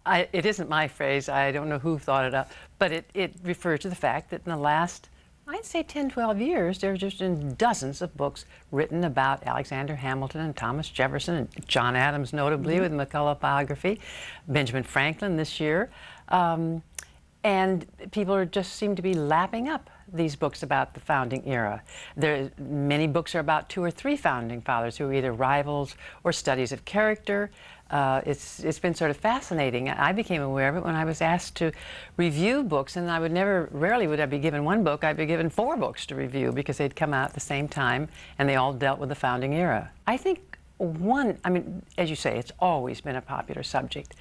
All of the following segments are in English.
It isn't my phrase. I don't know who thought it up, but it refers to the fact that in the last, I'd say 10, 12 years, there have just been dozens of books written about Alexander Hamilton and Thomas Jefferson, and John Adams notably with the McCullough biography, Benjamin Franklin this year. And people just seem to be lapping up these books about the founding era. Many books are about 2 or 3 founding fathers who are either rivals or studies of character. It's been sort of fascinating. I became aware of it when I was asked to review books, and rarely would I be given 1 book. I'd be given 4 books to review because they'd come out at the same time, and they all dealt with the founding era. I think as you say, it's always been a popular subject.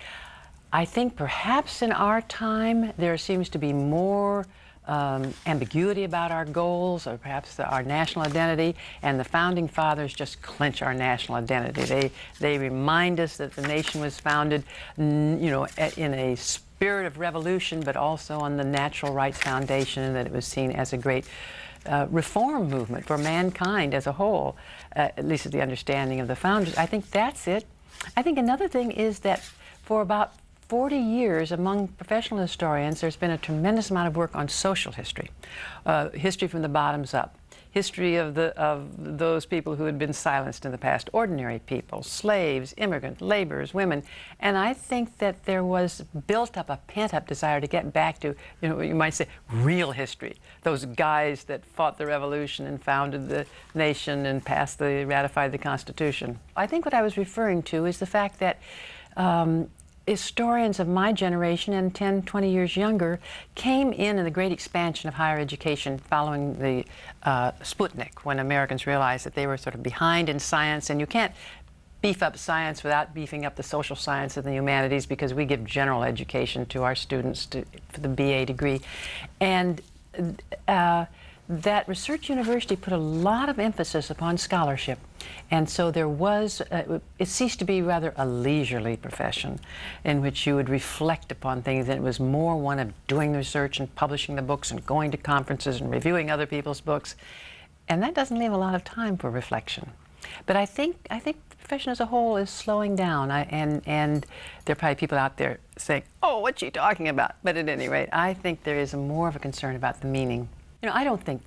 I think perhaps in our time there seems to be more ambiguity about our goals, or perhaps our national identity, and the founding fathers just clinch our national identity. They remind us that the nation was founded, in a spirit of revolution, but also on the natural rights foundation, and that it was seen as a great reform movement for mankind as a whole, at least at the understanding of the founders. I think that's it. I think another thing is that for about 40 years, among professional historians, there's been a tremendous amount of work on social history, history from the bottoms up, history of those people who had been silenced in the past, ordinary people, slaves, immigrants, laborers, women. And I think that there was built up a pent-up desire to get back to, you might say, real history. Those guys that fought the revolution and founded the nation and ratified the Constitution. I think what I was referring to is the fact that historians of my generation and 10, 20 years younger came in the great expansion of higher education following the Sputnik, when Americans realized that they were sort of behind in science, and you can't beef up science without beefing up the social science and the humanities, because we give general education to our students for the BA degree. And that research university put a lot of emphasis upon scholarship. And so there was, it ceased to be rather a leisurely profession in which you would reflect upon things, and it was more one of doing the research and publishing the books and going to conferences and reviewing other people's books. And that doesn't leave a lot of time for reflection. But I think the profession as a whole is slowing down, and there are probably people out there saying, oh, what's she talking about? But at any rate, I think there is more of a concern about the meaning. I don't think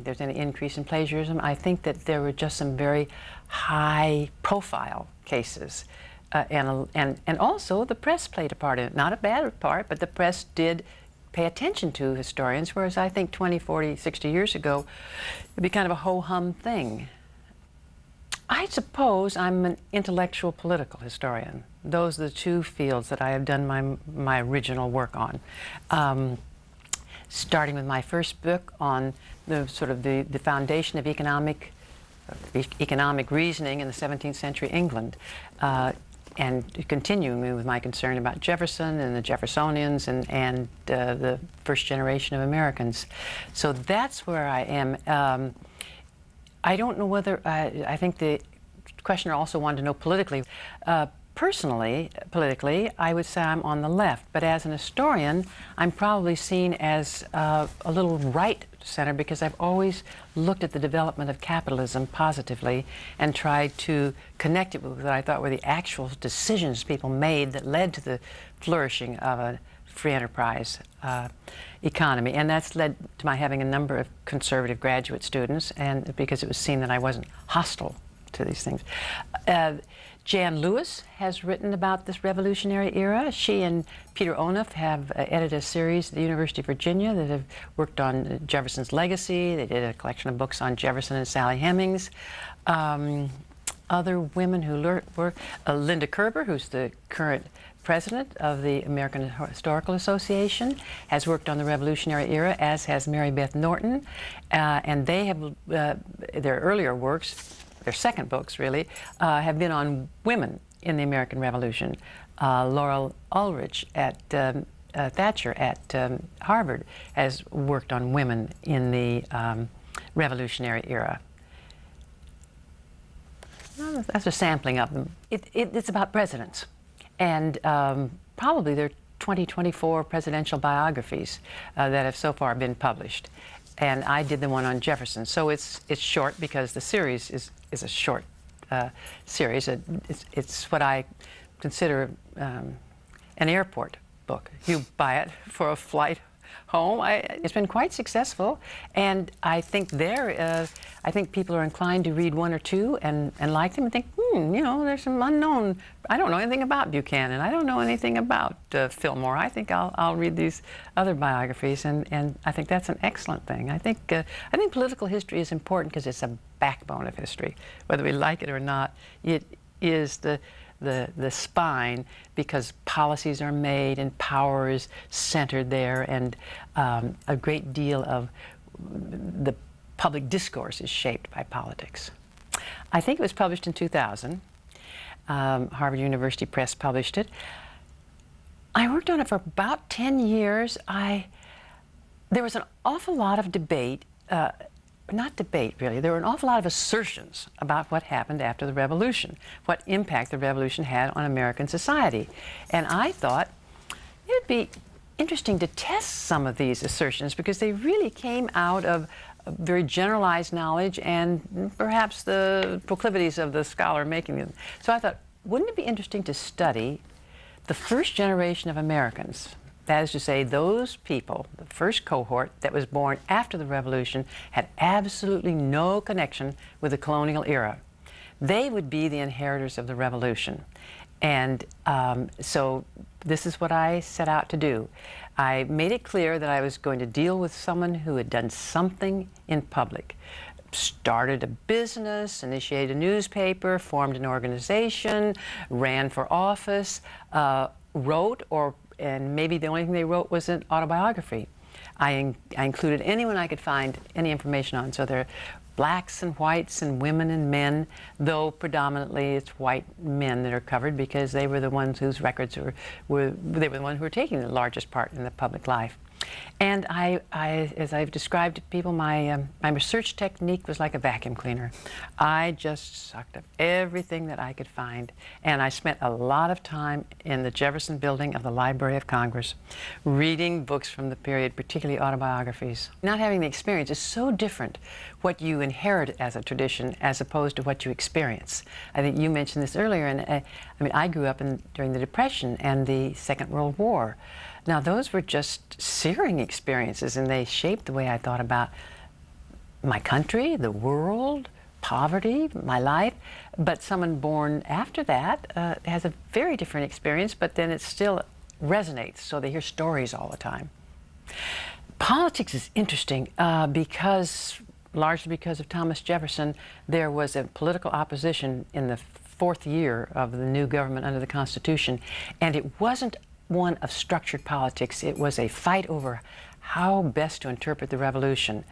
there's any increase in plagiarism. I think that there were just some very high-profile cases, and also the press played a part in it. Not a bad part, but the press did pay attention to historians, whereas I think 20, 40, 60 years ago, it'd be kind of a ho-hum thing. I suppose I'm an intellectual political historian. Those are the 2 fields that I have done my original work on. Starting with my first book on the foundation of economic reasoning in the 17th century England, and continuing with my concern about Jefferson and the Jeffersonians and the first generation of Americans. So that's where I am. I don't know whether, I think the questioner also wanted to know politically. Politically, I would say I'm on the left, but as an historian, I'm probably seen as a little right center, because I've always looked at the development of capitalism positively and tried to connect it with what I thought were the actual decisions people made that led to the flourishing of a free enterprise economy. And that's led to my having a number of conservative graduate students, and because it was seen that I wasn't hostile to these things. Jan Lewis has written about this revolutionary era. She and Peter Onuf have edited a series at the University of Virginia that have worked on Jefferson's legacy. They did a collection of books on Jefferson and Sally Hemings. Other women who were Linda Kerber, who's the current president of the American Historical Association, has worked on the Revolutionary era, as has Mary Beth Norton. And they have, their earlier works, their second books really, have been on women in the American Revolution. Laurel Ulrich at Thatcher at Harvard has worked on women in the Revolutionary era. That's a sampling of them. It's about presidents, and probably there are 20, 24 presidential biographies that have so far been published. And I did the one on Jefferson. So it's short because the series is a short series. It's what I consider an airport book. You buy it for a flight home. It's been quite successful, and I think I think people are inclined to read one or two and like them and think, you know, there's some unknown. I don't know anything about Buchanan. I don't know anything about Fillmore. I think I'll read these other biographies, and I think that's an excellent thing. I think political history is important because it's a backbone of history, whether we like it or not. It is the spine, because policies are made and power is centered there, and a great deal of the public discourse is shaped by politics. I think it was published in 2000. Harvard University Press published it. I worked on it for about 10 years. There was an awful lot of debate, not debate really, there were an awful lot of assertions about what happened after the Revolution, what impact the Revolution had on American society. And I thought it would be interesting to test some of these assertions, because they really came out of very generalized knowledge and perhaps the proclivities of the scholar making them. So I thought, wouldn't it be interesting to study the first generation of Americans? That is to say, those people, the first cohort that was born after the Revolution, had absolutely no connection with the colonial era. They would be the inheritors of the Revolution. And so this is what I set out to do. I made it clear that I was going to deal with someone who had done something in public, started a business, initiated a newspaper, formed an organization, ran for office, wrote, and maybe the only thing they wrote was an autobiography. I included anyone I could find any information on. So there are blacks and whites and women and men, though predominantly it's white men that are covered, because they were the ones whose records they were the ones who were taking the largest part in the public life. And as I've described to people, my research technique was like a vacuum cleaner. I just sucked up everything that I could find, and I spent a lot of time in the Jefferson building of the Library of Congress, reading books from the period, particularly autobiographies. Not having the experience is so different what you inherit as a tradition as opposed to what you experience. I think you mentioned this earlier, and I mean, I grew up during the Depression and the Second World War. Now, those were just searing experiences, and they shaped the way I thought about my country, the world, poverty, my life. But someone born after that has a very different experience, but then it still resonates, so they hear stories all the time. Politics is interesting largely because of Thomas Jefferson. There was a political opposition in the 4th year of the new government under the Constitution, and it wasn't one of structured politics. It was a fight over how best to interpret the Revolution.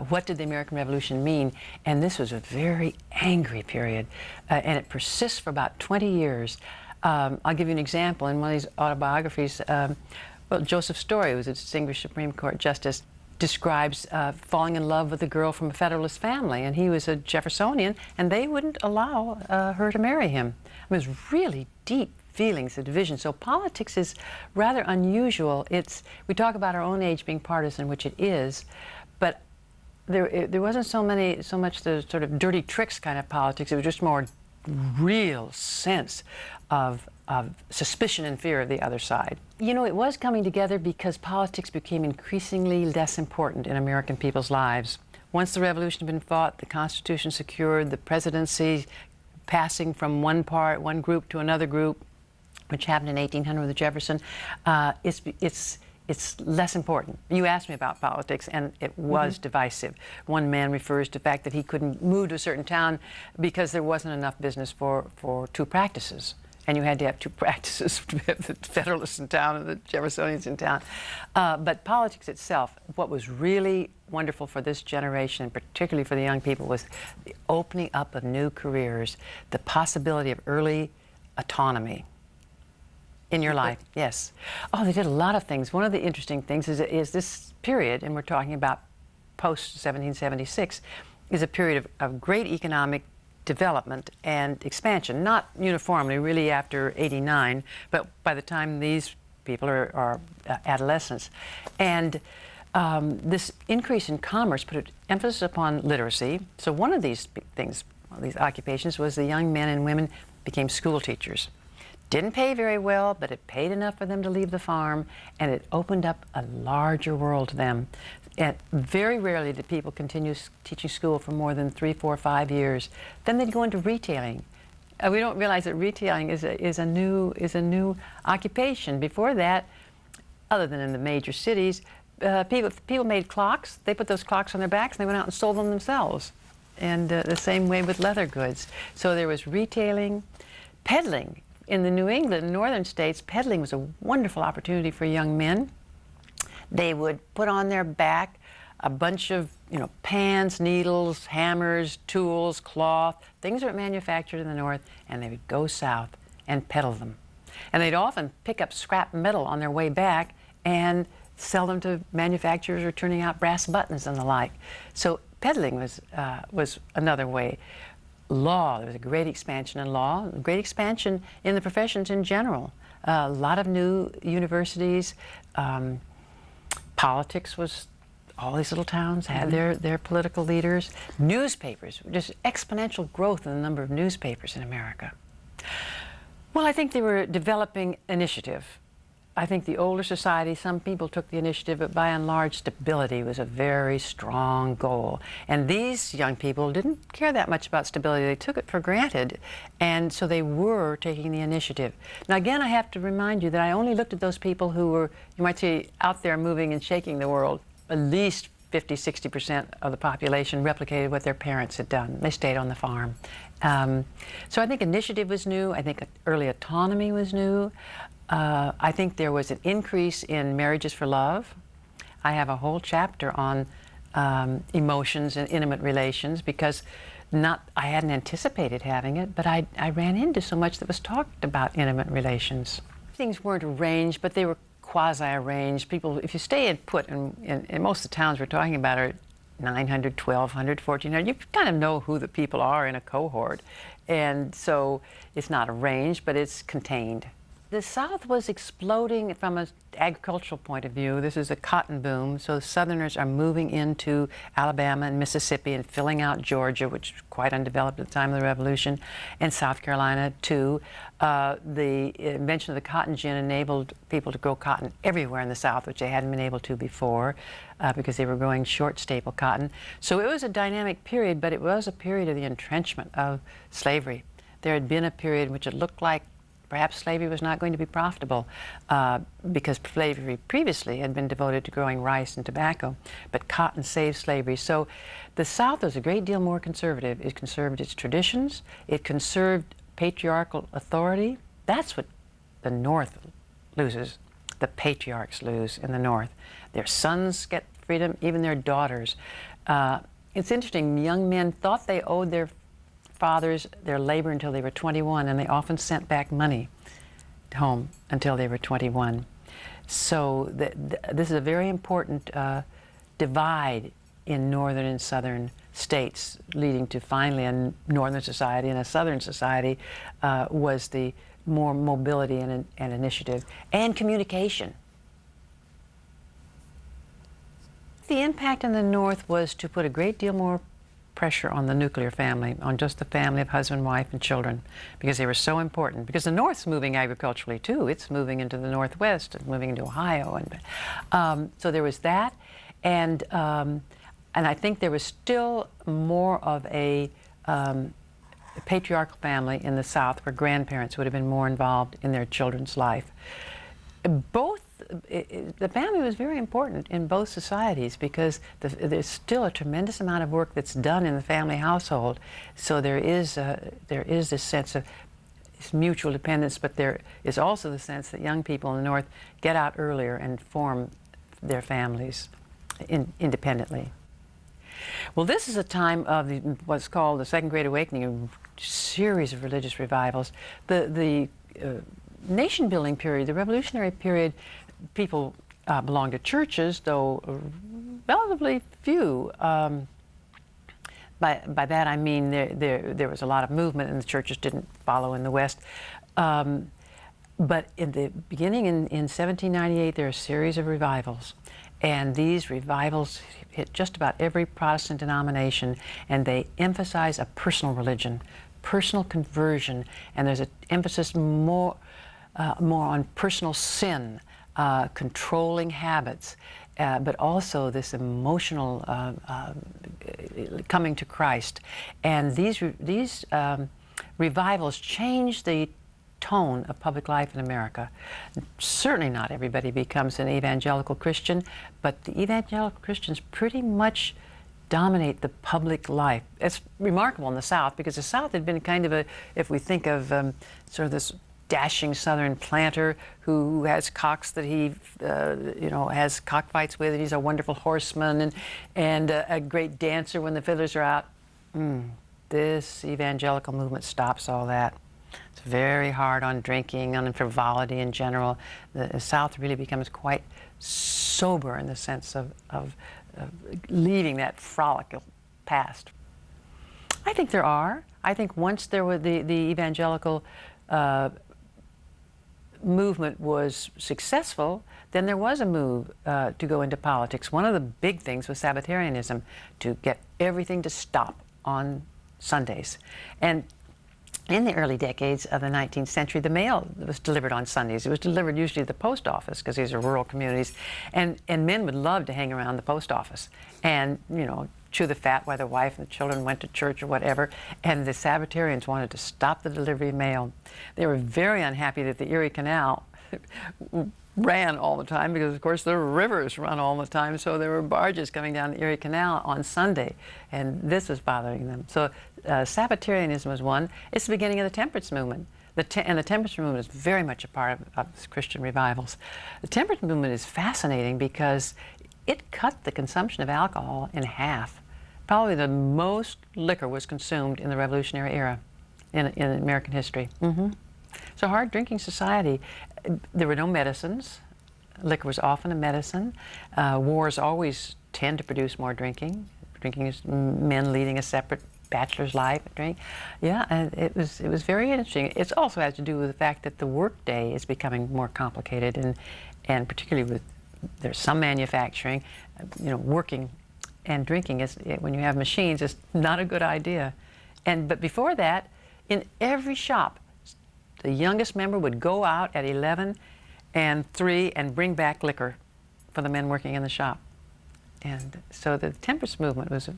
What did the American Revolution mean? And this was a very angry period, and it persists for about 20 years. I'll give you an example. In one of these autobiographies, well, Joseph Story, who was a distinguished Supreme Court justice, describes falling in love with a girl from a Federalist family, and he was a Jeffersonian, and they wouldn't allow her to marry him. I mean, it was really deep feelings of division. So politics is rather unusual. We talk about our own age being partisan, which it is, but there wasn't so much the sort of dirty tricks kind of politics. It was just more real sense of suspicion and fear of the other side. You know, it was coming together because politics became increasingly less important in American people's lives. Once the Revolution had been fought, the Constitution secured, the presidency passing from one group to another group, which happened in 1800 with Jefferson, it's less important. You asked me about politics, and it was divisive. One man refers to the fact that he couldn't move to a certain town because there wasn't enough business for 2 practices. And you had to have 2 practices to have the Federalists in town and the Jeffersonians in town. But politics itself, what was really wonderful for this generation, particularly for the young people, was the opening up of new careers, the possibility of early autonomy. In your life, yes. Oh, they did a lot of things. One of the interesting things is this period, and we're talking about post-1776, is a period of great economic development and expansion, not uniformly, really after '89, but by the time these people are adolescents. And this increase in commerce put an emphasis upon literacy. So one of these things, these occupations, was the young men and women became school teachers. Didn't pay very well, but it paid enough for them to leave the farm, and it opened up a larger world to them. And very rarely did people continue teaching school for more than 3, 4, 5 years. Then they'd go into retailing. We don't realize that retailing is a new occupation. Before that, other than in the major cities, people made clocks. They put those clocks on their backs, and they went out and sold them themselves. And the same way with leather goods. So there was retailing, peddling. In the New England, northern states, peddling was a wonderful opportunity for young men. They would put on their back a bunch of, pans, needles, hammers, tools, cloth, things that were manufactured in the north, and they would go south and peddle them. And they'd often pick up scrap metal on their way back and sell them to manufacturers who were turning out brass buttons and the like. So peddling was another way. Law, there was a great expansion in law, a great expansion in the professions in general. A lot of new universities. Politics was, all these little towns had their political leaders. Newspapers, just exponential growth in the number of newspapers in America. Well, I think they were developing initiative. I think the older society, some people took the initiative, but by and large, stability was a very strong goal. And these young people didn't care that much about stability. They took it for granted, and so they were taking the initiative. Now, again, I have to remind you that I only looked at those people who were, you might say, out there moving and shaking the world. At least 50, 60% of the population replicated what their parents had done. They stayed on the farm. So I think initiative was new. I think early autonomy was new. I think there was an increase in marriages for love. I have a whole chapter on emotions and intimate relations because I hadn't anticipated having it, but I ran into so much that was talked about intimate relations. Things weren't arranged, but they were quasi-arranged. People, if you stay put, in most of the towns we're talking about are 900, 1,200, 1,400, you kind of know who the people are in a cohort. And so it's not arranged, but it's contained. The South was exploding from an agricultural point of view. This is a cotton boom, so Southerners are moving into Alabama and Mississippi and filling out Georgia, which was quite undeveloped at the time of the Revolution, and South Carolina too. The invention of the cotton gin enabled people to grow cotton everywhere in the South, which they hadn't been able to before because they were growing short staple cotton. So it was a dynamic period, but it was a period of the entrenchment of slavery. There had been a period in which it looked like perhaps slavery was not going to be profitable because slavery previously had been devoted to growing rice and tobacco, but cotton saved slavery. So the South was a great deal more conservative. It conserved its traditions. It conserved patriarchal authority. That's what the North loses. The patriarchs lose in the North. Their sons get freedom, even their daughters. It's interesting, young men thought they owed their fathers their labor until they were 21, and they often sent back money home until they were 21. So this is a very important divide in northern and southern states, leading to finally a northern society and a southern society was the more mobility and initiative and communication. The impact in the North was to put a great deal more pressure on the nuclear family, on just the family of husband, wife, and children, because they were so important. Because the North's moving agriculturally too. It's moving into the Northwest, it's moving into Ohio, and so there was that, and I think there was still more of a patriarchal family in the South, where grandparents would have been more involved in their children's life. The family was very important in both societies because there's still a tremendous amount of work that's done in the family household. So there is this sense of mutual dependence, but there is also the sense that young people in the North get out earlier and form their families independently. Well, this is a time of what's called the Second Great Awakening, a series of religious revivals. The nation-building period, the revolutionary period, people belonged to churches, though relatively few. By that I mean there was a lot of movement, and the churches didn't follow in the West. But in the beginning, in 1798, there are a series of revivals. And these revivals hit just about every Protestant denomination, and they emphasize a personal religion, personal conversion, and there's an emphasis more on personal sin, controlling habits, but also this emotional coming to Christ. And these revivals changed the tone of public life in America. Certainly not everybody becomes an evangelical Christian, but the evangelical Christians pretty much dominate the public life. It's remarkable in the South, because the South had been kind of a, if we think of sort of this dashing Southern planter who has cocks that he, has cockfights with, and he's a wonderful horseman and a great dancer when the fiddlers are out. This evangelical movement stops all that. It's very hard on drinking, on frivolity in general. The South really becomes quite sober in the sense of leaving that frolic past. I think there are. I think once there were the evangelical movement was successful, then there was a move to go into politics. One of the big things was Sabbatarianism, to get everything to stop on Sundays. And in the early decades of the 19th century, the mail was delivered on Sundays. It was delivered usually at the post office, because these are rural communities. And men would love to hang around the post office and, chew the fat while their wife and the children went to church or whatever. And the Sabbatarians wanted to stop the delivery of mail. They were very unhappy that the Erie Canal ran all the time, because of course the rivers run all the time, so there were barges coming down the Erie Canal on Sunday, and this was bothering them. So Sabbatarianism was one. It's the beginning of the temperance movement. And the temperance movement is very much a part of Christian revivals. The temperance movement is fascinating because it cut the consumption of alcohol in half. Probably the most liquor was consumed in the Revolutionary era in American history. So hard drinking society. There were no medicines. Liquor was often a medicine. Wars always tend to produce more drinking. Drinking is men leading a separate bachelor's life. Drink. Yeah, and it was very interesting. It also has to do with the fact that the workday is becoming more complicated, and particularly with, there's some manufacturing, working and drinking is, when you have machines, is not a good idea. But before that, in every shop, the youngest member would go out at 11 and 3 and bring back liquor for the men working in the shop. And so the temperance movement was,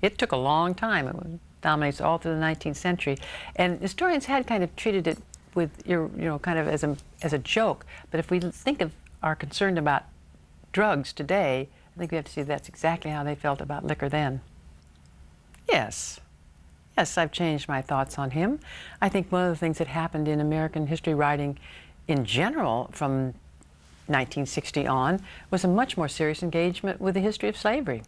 it took a long time. It dominates all through the 19th century. And historians had kind of treated it with, kind of as a joke. But if we are concerned about drugs today, I think we have to see that's exactly how they felt about liquor then. Yes, I've changed my thoughts on him. I think one of the things that happened in American history writing in general from 1960 on was a much more serious engagement with the history of slavery.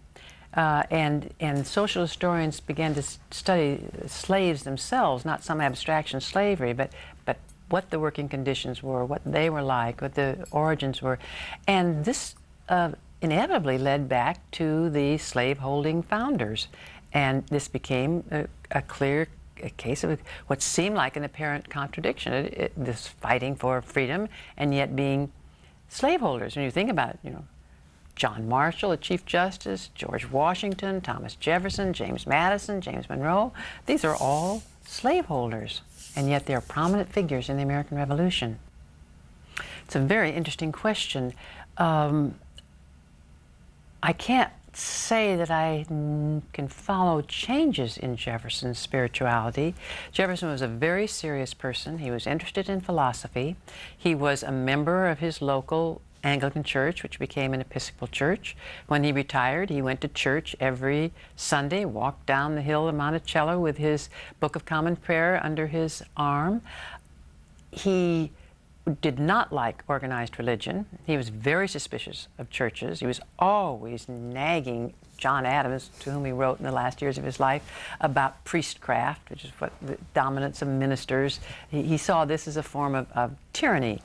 And social historians began to study slaves themselves, not some abstraction slavery, but what the working conditions were, what they were like, what the origins were. And this inevitably led back to the slave-holding founders. And this became a clear case of what seemed like an apparent contradiction, this fighting for freedom and yet being slaveholders. When you think about it, John Marshall, the Chief Justice, George Washington, Thomas Jefferson, James Madison, James Monroe, these are all slaveholders, and yet they're prominent figures in the American Revolution. It's a very interesting question. I can't say that I can follow changes in Jefferson's spirituality. Jefferson was a very serious person. He was interested in philosophy. He was a member of his local Anglican church, which became an Episcopal church. When he retired, he went to church every Sunday, walked down the hill of Monticello with his Book of Common Prayer under his arm. He did not like organized religion. He was very suspicious of churches. He was always nagging John Adams, to whom he wrote in the last years of his life, about priestcraft, which is what the dominance of ministers. He saw this as a form of tyranny.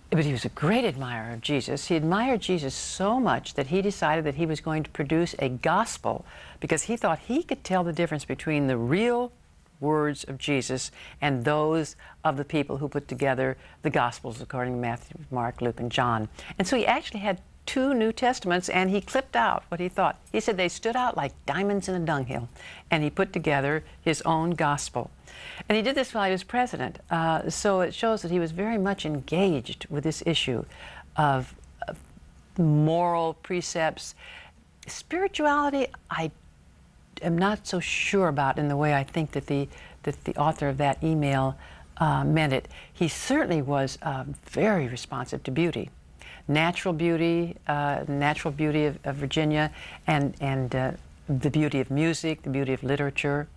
But he was a great admirer of Jesus. He admired Jesus so much that he decided that he was going to produce a gospel, because he thought he could tell the difference between the real words of Jesus and those of the people who put together the Gospels according to Matthew, Mark, Luke, and John. And so he actually had 2 New Testaments, and he clipped out what he thought. He said they stood out like diamonds in a dunghill, and he put together his own gospel. And he did this while he was president, so it shows that he was very much engaged with this issue of moral precepts. Spirituality, I am not so sure about in the way I think that the author of that email meant it. He certainly was very responsive to beauty. Natural beauty of Virginia, and the beauty of music, the beauty of literature.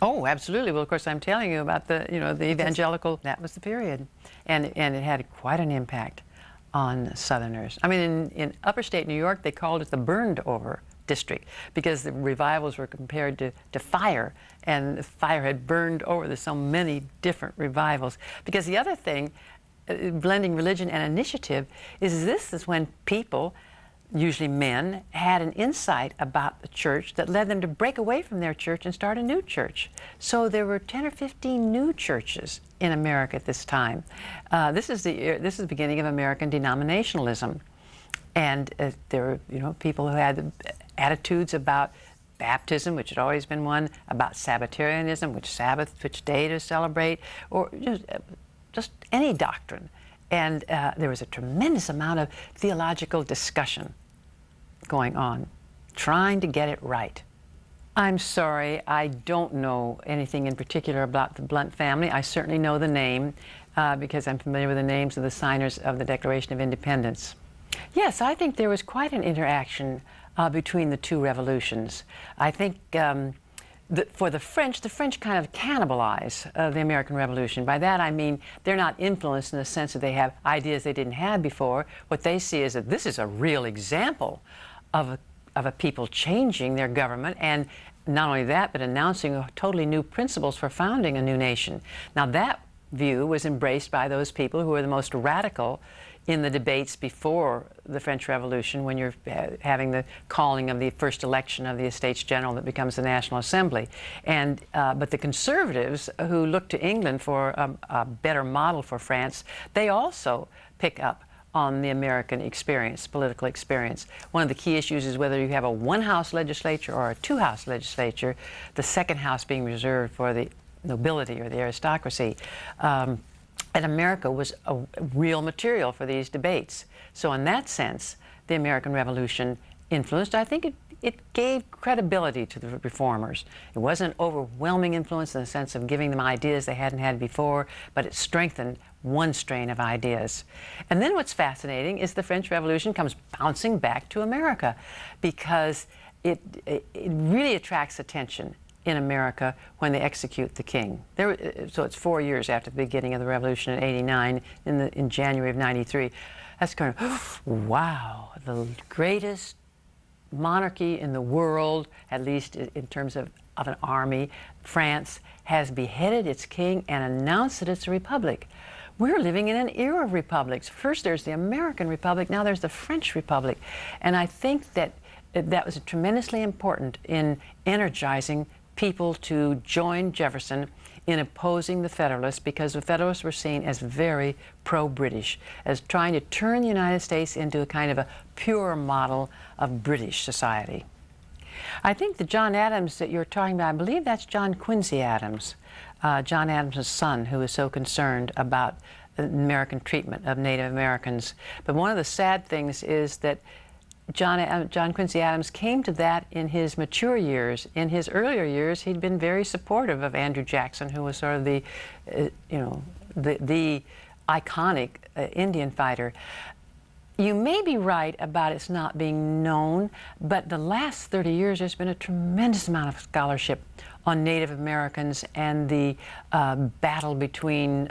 Oh, absolutely. Well, of course, I'm telling you about the evangelical. That was the period, and it had quite an impact on Southerners. I mean, in upper state New York, they called it the burned over district because the revivals were compared to fire, and the fire had burned over. There's so many different revivals. Because the other thing, blending religion and initiative, is when people, usually men, had an insight about the church that led them to break away from their church and start a new church. So there were 10 or 15 new churches in America at this time. This is the beginning of American denominationalism, and there were people who had attitudes about baptism, which had always been one, about Sabbatarianism, which day to celebrate, or just any doctrine. And there was a tremendous amount of theological discussion going on, trying to get it right. I'm sorry, I don't know anything in particular about the Blount family. I certainly know the name because I'm familiar with the names of the signers of the Declaration of Independence. Yes, I think there was quite an interaction between the 2 revolutions. I think for the French kind of cannibalize the American Revolution. By that I mean they're not influenced in the sense that they have ideas they didn't have before. What they see is that this is a real example of a people changing their government, and not only that, but announcing totally new principles for founding a new nation. Now that view was embraced by those people who were the most radical in the debates before the French Revolution, when you're having the calling of the first election of the Estates General that becomes the National Assembly. And but the conservatives who look to England for a better model for France, they also pick up on the American experience, political experience. One of the key issues is whether you have a 1-house legislature or a 2-house legislature, the second house being reserved for the nobility or the aristocracy. And America was a real material for these debates. So in that sense, the American Revolution influenced. I think it gave credibility to the reformers. It wasn't an overwhelming influence in the sense of giving them ideas they hadn't had before, but it strengthened one strain of ideas. And then what's fascinating is the French Revolution comes bouncing back to America because it really attracts attention in America when they execute the king. So it's 4 years after the beginning of the revolution in '89, in January of '93. That's kind of, wow, the greatest monarchy in the world, at least in terms of an army, France, has beheaded its king and announced that it's a republic. We're living in an era of republics. First there's the American Republic, now there's the French Republic. And I think that that was tremendously important in energizing people to join Jefferson in opposing the Federalists, because the Federalists were seen as very pro-British, as trying to turn the United States into a kind of a pure model of British society. I think the John Adams that you're talking about, I believe that's John Quincy Adams, John Adams' son, who was so concerned about the American treatment of Native Americans. But one of the sad things is that John Quincy Adams came to that in his mature years. In his earlier years, he'd been very supportive of Andrew Jackson, who was sort of the iconic Indian fighter. You may be right about it's not being known, but the last 30 years there's been a tremendous amount of scholarship on Native Americans and the battle between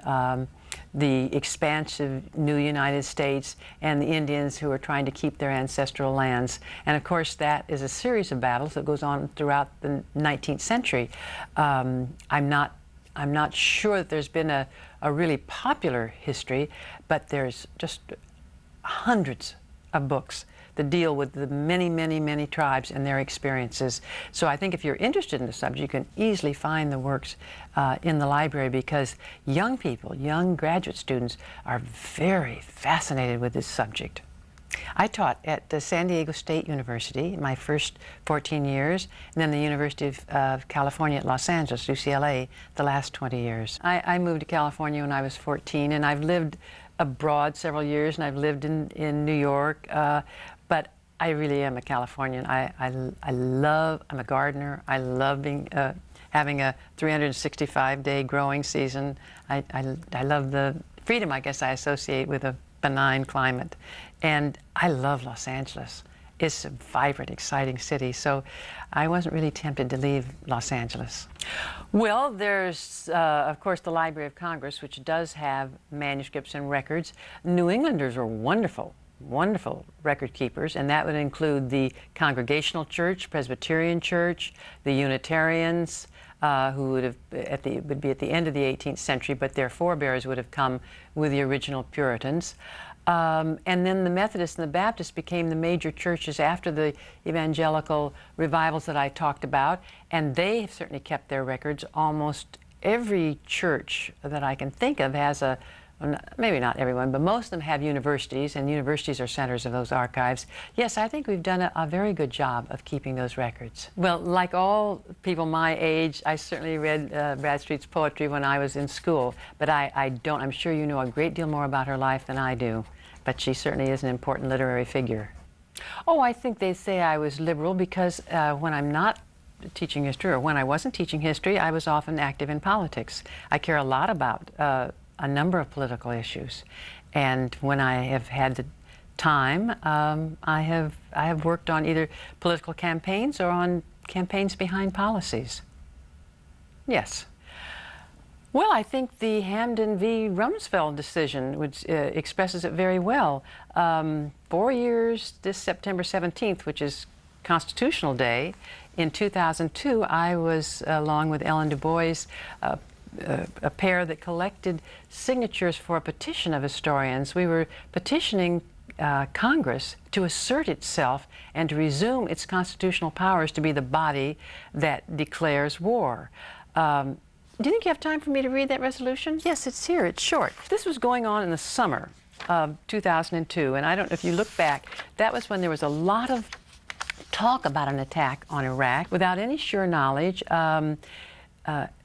the expansive new United States and the Indians who are trying to keep their ancestral lands. And of course that is a series of battles that goes on throughout the 19th century. I'm not sure that there's been a really popular history, but there's just hundreds of books that deal with the many, many, many tribes and their experiences. So I think if you're interested in the subject, you can easily find the works in the library, because young people, young graduate students, are very fascinated with this subject. I taught at the San Diego State University my first 14 years, and then the University of California at Los Angeles, UCLA, the last 20 years. I moved to California when I was 14, and I've lived abroad several years, and I've lived in New York, but I really am a Californian. I'm a gardener. I love being, having a 365-day growing season. I love the freedom, I guess, I associate with a benign climate. And I love Los Angeles. It's a vibrant, exciting city, so I wasn't really tempted to leave Los Angeles. Well, there's, of course, the Library of Congress, which does have manuscripts and records. New Englanders are wonderful, wonderful record keepers, and that would include the Congregational Church, Presbyterian Church, the Unitarians, who would be at the end of the 18th century, but their forebears would have come with the original Puritans. And then the Methodists and the Baptists became the major churches after the evangelical revivals that I talked about, and they have certainly kept their records. Almost every church that I can think of has a, maybe not everyone, but most of them have universities, and universities are centers of those archives. Yes, I think we've done a very good job of keeping those records. Well, like all people my age, I certainly read Bradstreet's poetry when I was in school, but I'm sure you know a great deal more about her life than I do, but she certainly is an important literary figure. Oh, I think they say I was liberal because when I'm not teaching history, or when I wasn't teaching history, I was often active in politics. I care a lot about a number of political issues, and when I have had the time, I have worked on either political campaigns or on campaigns behind policies. Yes. Well, I think the Hamden v. Rumsfeld decision which expresses it very well. 4 years this September 17th, which is Constitutional Day, in 2002, I was, along with Ellen Du Bois, a pair that collected signatures for a petition of historians. We were petitioning Congress to assert itself and to resume its constitutional powers to be the body that declares war. Do you think you have time for me to read that resolution? Yes, it's here. It's short. This was going on in the summer of 2002, and I don't know if you look back, that was when there was a lot of talk about an attack on Iraq without any sure knowledge.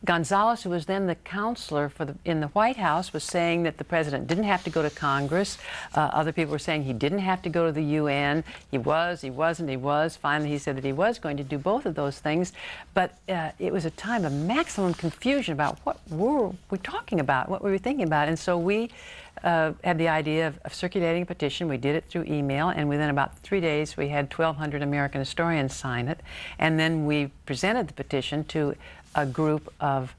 Gonzales, who was then the counselor in the White House, was saying that the president didn't have to go to Congress. Other people were saying he didn't have to go to the UN. He was, he wasn't, he was. Finally, he said that he was going to do both of those things. But it was a time of maximum confusion about what were we talking about, what were we thinking about. And so we had the idea of circulating a petition. We did it through email, and within about 3 days, we had 1,200 American historians sign it. And then we presented the petition to a group of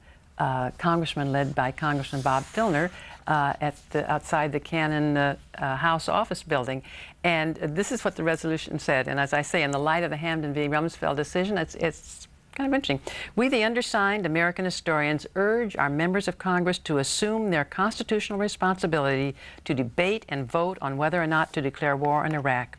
congressmen led by Congressman Bob Filner outside the Cannon House office building. And this is what the resolution said. And as I say, in the light of the Hamden v. Rumsfeld decision, it's kind of interesting. We, the undersigned American historians, urge our members of Congress to assume their constitutional responsibility to debate and vote on whether or not to declare war on Iraq.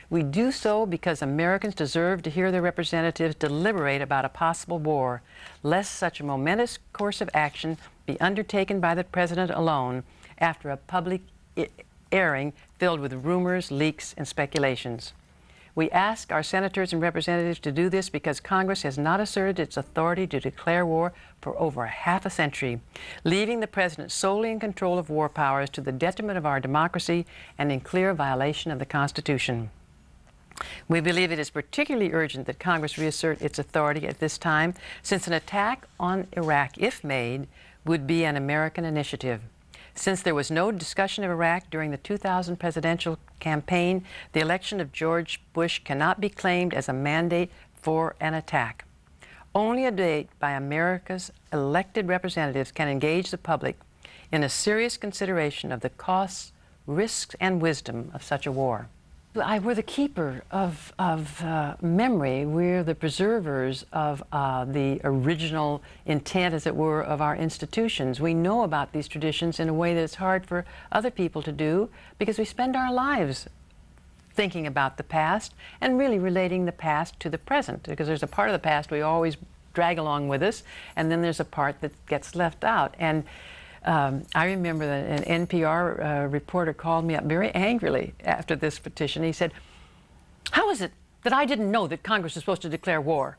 We do so because Americans deserve to hear their representatives deliberate about a possible war, lest such a momentous course of action be undertaken by the President alone after a public airing filled with rumors, leaks, and speculations. We ask our senators and representatives to do this because Congress has not asserted its authority to declare war for over half a century, leaving the President solely in control of war powers to the detriment of our democracy and in clear violation of the Constitution. We believe it is particularly urgent that Congress reassert its authority at this time, since an attack on Iraq, if made, would be an American initiative. Since there was no discussion of Iraq during the 2000 presidential campaign, the election of George Bush cannot be claimed as a mandate for an attack. Only a debate by America's elected representatives can engage the public in a serious consideration of the costs, risks, and wisdom of such a war. We're the keeper of memory. We're the preservers of the original intent, as it were, of our institutions. We know about these traditions in a way that it's hard for other people to do because we spend our lives thinking about the past and really relating the past to the present, because there's a part of the past we always drag along with us, and then there's a part that gets left out. And I remember that an NPR reporter called me up very angrily after this petition. He said, "How is it that I didn't know that Congress is supposed to declare war?"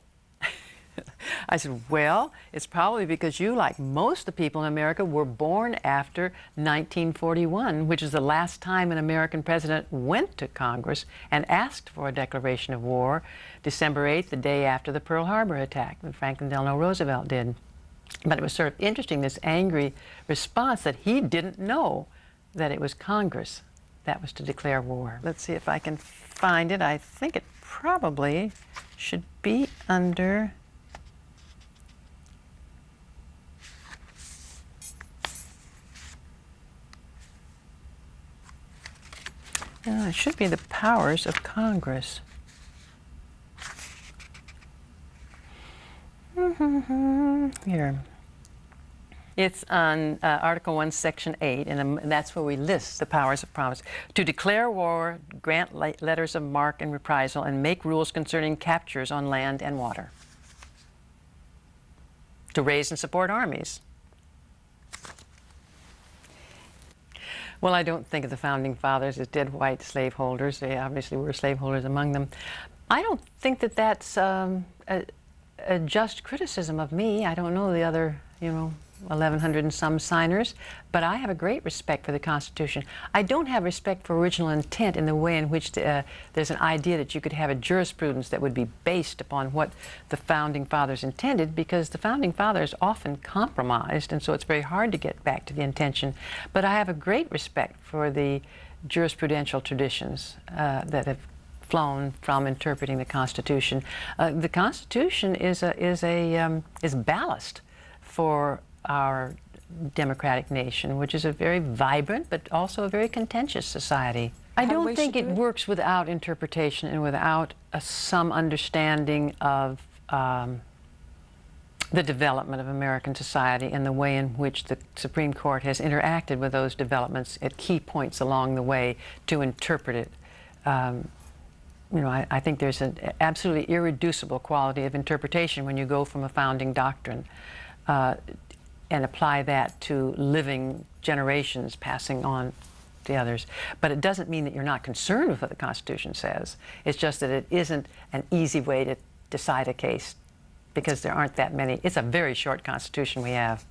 I said, "Well, it's probably because you, like most of the people in America, were born after 1941, which is the last time an American president went to Congress and asked for a declaration of war, December 8th, the day after the Pearl Harbor attack, when Franklin Delano Roosevelt did." But it was sort of interesting, this angry response that he didn't know that it was Congress that was to declare war. Let's see if I can find it. I think it probably should be under... it should be the powers of Congress. Here. It's on Article 1, Section 8, and that's where we list the powers of Congress. To declare war, grant letters of marque and reprisal, and make rules concerning captures on land and water. To raise and support armies. Well, I don't think of the Founding Fathers as dead white slaveholders. They obviously were slaveholders among them. I don't think that that's a just criticism of me. I don't know the other, 1,100 and some signers, but I have a great respect for the Constitution. I don't have respect for original intent in the way in which there's an idea that you could have a jurisprudence that would be based upon what the Founding Fathers intended, because the Founding Fathers often compromised, and so it's very hard to get back to the intention. But I have a great respect for the jurisprudential traditions that have flown from interpreting the Constitution. The Constitution is ballast for our democratic nation, which is a very vibrant but also a very contentious society. I don't think it works without interpretation and without some understanding of the development of American society and the way in which the Supreme Court has interacted with those developments at key points along the way to interpret it. I think there's an absolutely irreducible quality of interpretation when you go from a founding doctrine and apply that to living generations passing on to others. But it doesn't mean that you're not concerned with what the Constitution says. It's just that it isn't an easy way to decide a case because there aren't that many. It's a very short Constitution we have.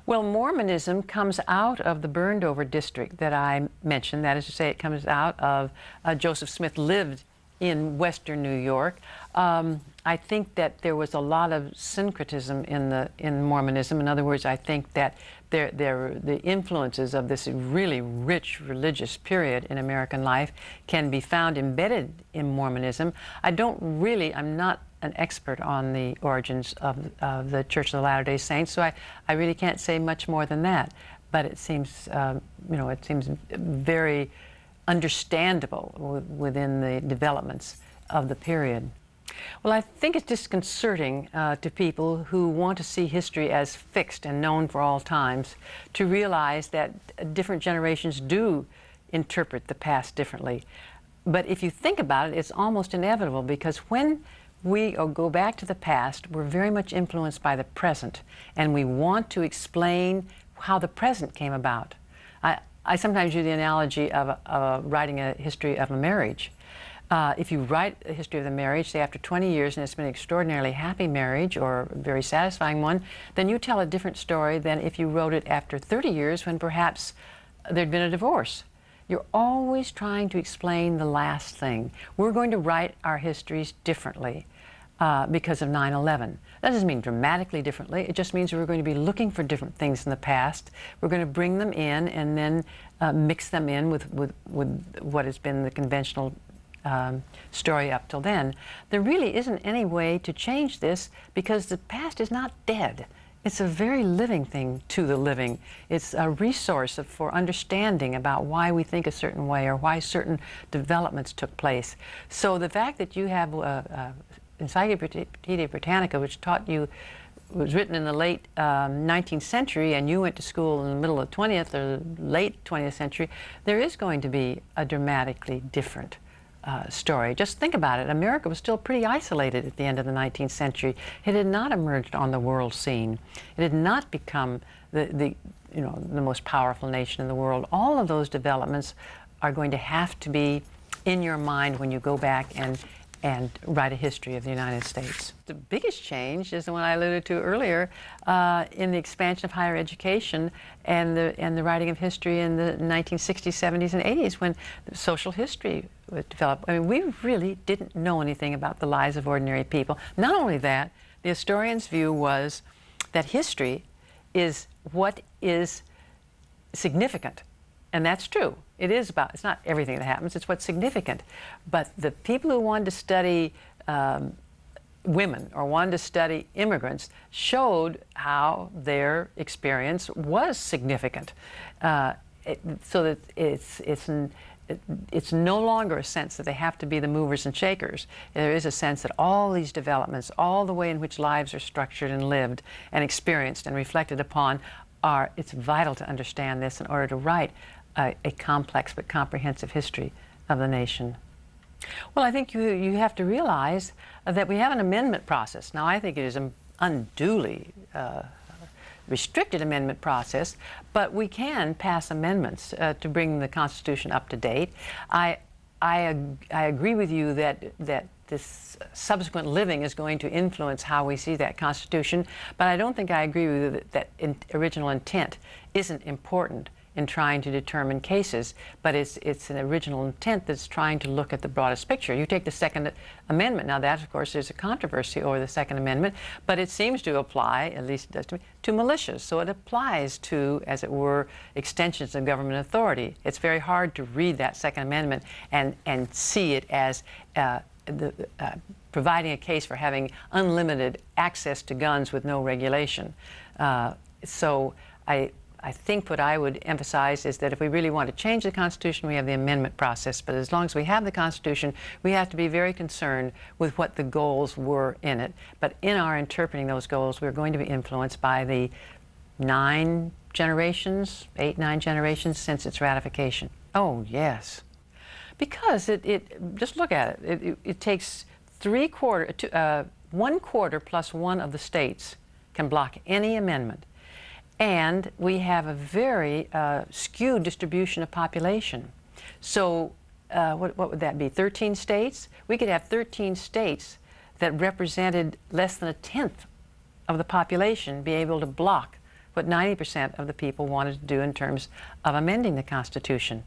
Well, Mormonism comes out of the burned over district that I mentioned. That is to say, it comes out of Joseph Smith lived in Western New York. I think that there was a lot of syncretism in Mormonism. In other words, I think that the influences of this really rich religious period in American life can be found embedded in Mormonism. I'm not an expert on the origins of the Church of the Latter-day Saints, so I really can't say much more than that. But it seems, it seems very understandable within the developments of the period. Well, I think it's disconcerting to people who want to see history as fixed and known for all times to realize that different generations do interpret the past differently. But if you think about it, it's almost inevitable, because when we go back to the past, we're very much influenced by the present, and we want to explain how the present came about. I sometimes use the analogy of writing a history of a marriage. If you write a history of the marriage, say after 20 years, and it's been an extraordinarily happy marriage or a very satisfying one, then you tell a different story than if you wrote it after 30 years when perhaps there'd been a divorce. You're always trying to explain the last thing. We're going to write our histories differently because of 9/11. That doesn't mean dramatically differently. It just means we're going to be looking for different things in the past. We're going to bring them in and then mix them in with what has been the conventional story up till then. There really isn't any way to change this, because the past is not dead. It's a very living thing to the living. It's a resource for understanding about why we think a certain way or why certain developments took place. So the fact that you have Encyclopedia Britannica, which was written in the late 19th century, and you went to school in the middle of the 20th or late 20th century, there is going to be a dramatically different story. Just think about it. America was still pretty isolated at the end of the 19th century. It had not emerged on the world scene. It had not become you know, the most powerful nation in the world. All of those developments are going to have to be in your mind when you go back and write a history of the United States. The biggest change is the one I alluded to earlier in the expansion of higher education and the writing of history in the 1960s, 70s, and 80s when social history was developed. I mean, we really didn't know anything about the lives of ordinary people. Not only that, the historian's view was that history is what is significant. And that's true. It is about, it's not everything that happens, it's what's significant. But the people who wanted to study women or wanted to study immigrants showed how their experience was significant. So that it's no longer a sense that they have to be the movers and shakers. There is a sense that all these developments, all the way in which lives are structured and lived and experienced and reflected upon it's vital to understand this in order to write a complex but comprehensive history of the nation. Well, I think you have to realize that we have an amendment process. Now, I think it is an unduly restricted amendment process, but we can pass amendments to bring the Constitution up to date. I agree with you that this subsequent living is going to influence how we see that Constitution, but I don't think I agree with you that original intent isn't important in trying to determine cases, but it's an original intent that's trying to look at the broadest picture. You take the Second Amendment. Now that, of course, there's a controversy over the Second Amendment, but it seems to apply, at least it does to me, to militias. So it applies to, as it were, extensions of government authority. It's very hard to read that Second Amendment and see it as providing a case for having unlimited access to guns with no regulation. So I think what I would emphasize is that if we really want to change the Constitution, we have the amendment process. But as long as we have the Constitution, we have to be very concerned with what the goals were in it. But in our interpreting those goals, we're going to be influenced by the 9 generations, 8, 9 generations since its ratification. Oh, yes. Because just look at it. It takes 1/4 plus 1 of the states can block any amendment. And we have a very skewed distribution of population. So what would that be, 13 states? We could have 13 states that represented less than 1/10 of the population be able to block what 90% of the people wanted to do in terms of amending the Constitution.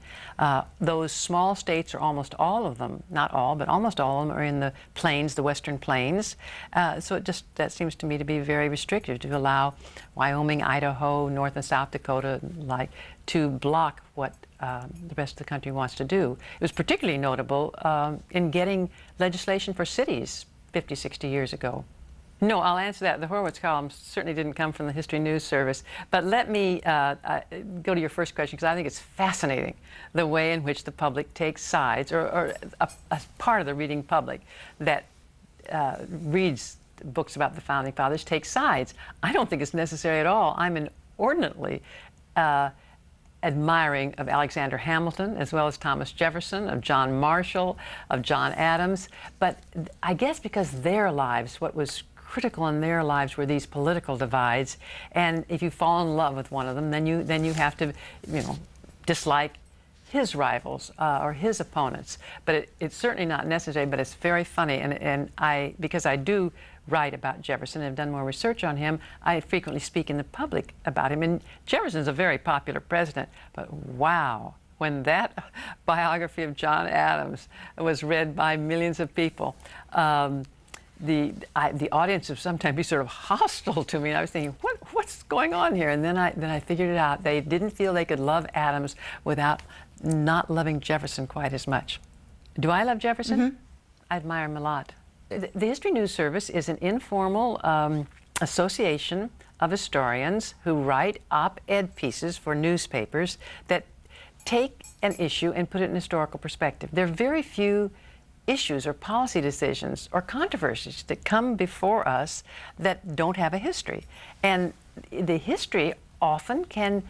Those small states, or almost all of them, not all, but almost all of them, are in the plains, the western plains. So that seems to me to be very restrictive, to allow Wyoming, Idaho, North and South Dakota, to block what the rest of the country wants to do. It was particularly notable in getting legislation for cities 50, 60 years ago. No, I'll answer that. The Horowitz column certainly didn't come from the History News Service. But let me go to your first question, because I think it's fascinating the way in which the public takes sides, or a part of the reading public that reads books about the Founding Fathers takes sides. I don't think it's necessary at all. I'm inordinately admiring of Alexander Hamilton, as well as Thomas Jefferson, of John Marshall, of John Adams. But I guess because their lives, what was critical in their lives were these political divides, and if you fall in love with one of them, then you have to, dislike his rivals or his opponents. But it's certainly not necessary. But it's very funny, and because I do write about Jefferson and have done more research on him, I frequently speak in the public about him. And Jefferson's a very popular president, but wow, when that biography of John Adams was read by millions of people, the audience would sometimes be sort of hostile to me, and I was thinking, what's going on here? And then I figured it out. They didn't feel they could love Adams without not loving Jefferson quite as much. Do I love Jefferson? Mm-hmm. I admire him a lot. The History News Service is an informal association of historians who write op-ed pieces for newspapers that take an issue and put it in historical perspective. There are very few issues or policy decisions or controversies that come before us that don't have a history. And the history often can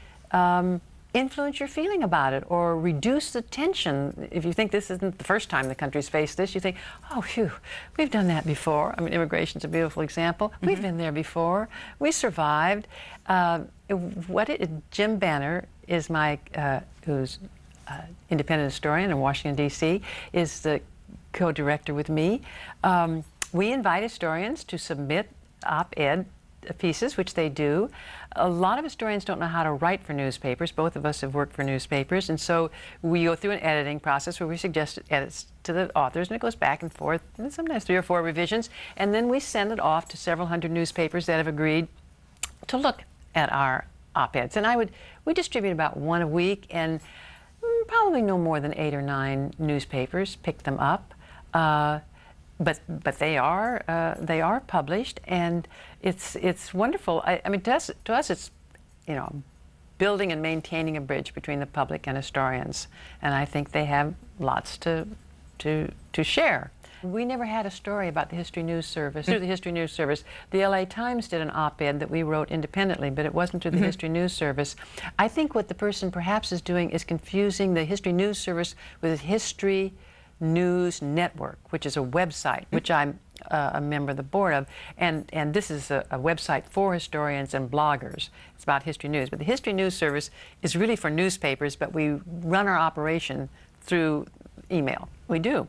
influence your feeling about it or reduce the tension. If you think this isn't the first time the country's faced this, you think, oh, phew, we've done that before. I mean, immigration's a beautiful example. We've been there before. We survived. Jim Banner is my, who's independent historian in Washington, D.C., is the co-director with me. We invite historians to submit op-ed pieces, which they do. A lot of historians don't know how to write for newspapers. Both of us have worked for newspapers, and so we go through an editing process where we suggest edits to the authors, and it goes back and forth, and sometimes 3 or 4 revisions, and then we send it off to several hundred newspapers that have agreed to look at our op-eds. And we distribute about 1 a week, and probably no more than 8 or 9 newspapers pick them up. But they are published, and it's wonderful. I mean, to us, it's, you know, building and maintaining a bridge between the public and historians, and I think they have lots to share. We never had a story about the History News Service. Through the History News Service, the LA Times did an op-ed that we wrote independently, but it wasn't through the History News Service. I think what the person perhaps is doing is confusing the History News Service with History News Network, which is a website, which I'm a member of the board of, and this is a website for historians and bloggers. It's about history news, but the History News Service is really for newspapers, but we run our operation through email. We do.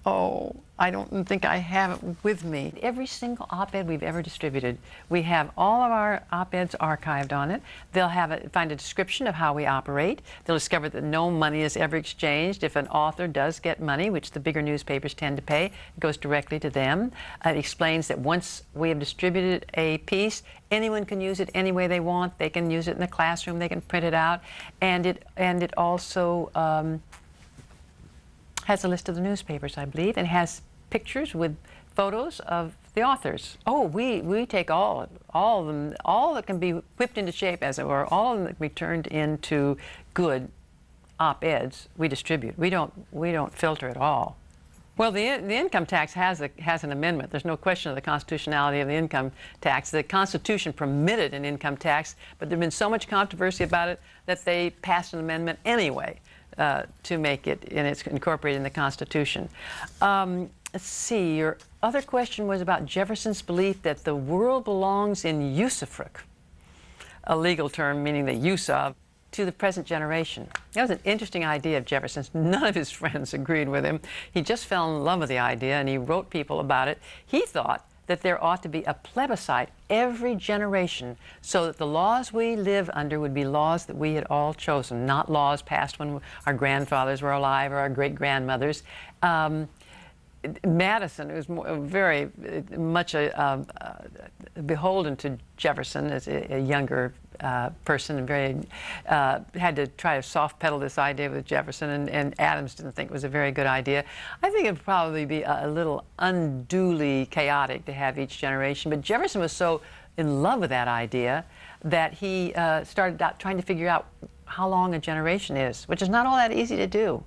Oh, I don't think I have it with me. Every single op-ed we've ever distributed, we have all of our op-eds archived on it. They'll find a description of how we operate. They'll discover that no money is ever exchanged. If an author does get money, which the bigger newspapers tend to pay, it goes directly to them. It explains that once we have distributed a piece, anyone can use it any way they want. They can use it in the classroom. They can print it out, and it also has a list of the newspapers, I believe, and has pictures with photos of the authors. Oh, we take all of them, all that can be whipped into shape, as it were, all of them that can be turned into good op-eds, we distribute. We don't filter at all. Well, the income tax has an amendment. There's no question of the constitutionality of the income tax. The Constitution permitted an income tax, but there's been so much controversy about it that they passed an amendment anyway to make it, and it's incorporated in the Constitution. Let's see, your other question was about Jefferson's belief that the world belongs in usufruct, a legal term meaning the use of, to the present generation. That was an interesting idea of Jefferson's. None of his friends agreed with him. He just fell in love with the idea, and he wrote people about it. He thought that there ought to be a plebiscite every generation so that the laws we live under would be laws that we had all chosen, not laws passed when our grandfathers were alive or our great-grandmothers. Madison, who was very much beholden to Jefferson as a younger person, and very had to try to soft pedal this idea with Jefferson, and Adams didn't think it was a very good idea. I think it would probably be a little unduly chaotic to have each generation, but Jefferson was so in love with that idea that he started out trying to figure out how long a generation is, which is not all that easy to do.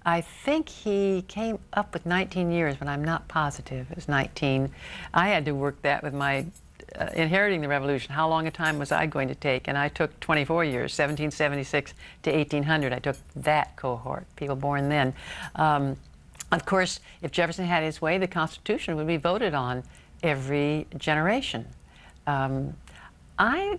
I think he came up with 19 years, but I'm not positive. It was 19. I had to work that with my inheriting the revolution. How long a time was I going to take? And I took 24 years, 1776 to 1800. I took that cohort, people born then. Of course, if Jefferson had his way, the Constitution would be voted on every generation. I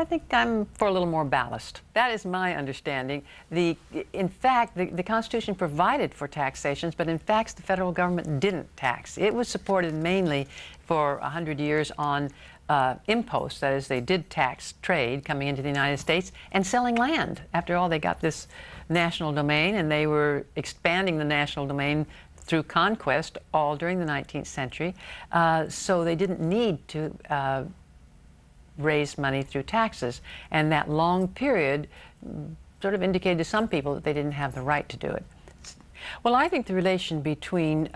think I'm for a little more ballast. That is my understanding. In fact, the Constitution provided for taxations, but in fact, the federal government didn't tax. It was supported mainly for 100 years on imposts. That is, they did tax trade coming into the United States and selling land. After all, they got this national domain, and they were expanding the national domain through conquest all during the 19th century. So they didn't need to raise money through taxes, and that long period sort of indicated to some people that they didn't have the right to do it. Well, I think the relation between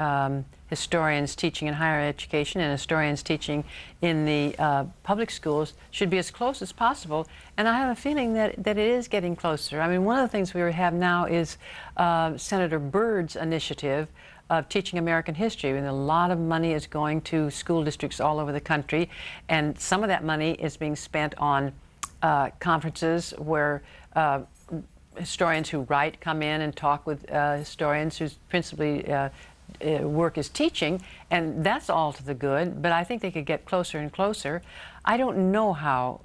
historians teaching in higher education and historians teaching in the public schools should be as close as possible, and I have a feeling that it is getting closer. I mean, one of the things we have now is Senator Byrd's initiative of teaching American history, and a lot of money is going to school districts all over the country, and some of that money is being spent on conferences where historians who write come in and talk with historians whose principally work is teaching, and that's all to the good, but I think they could get closer and closer. I don't know how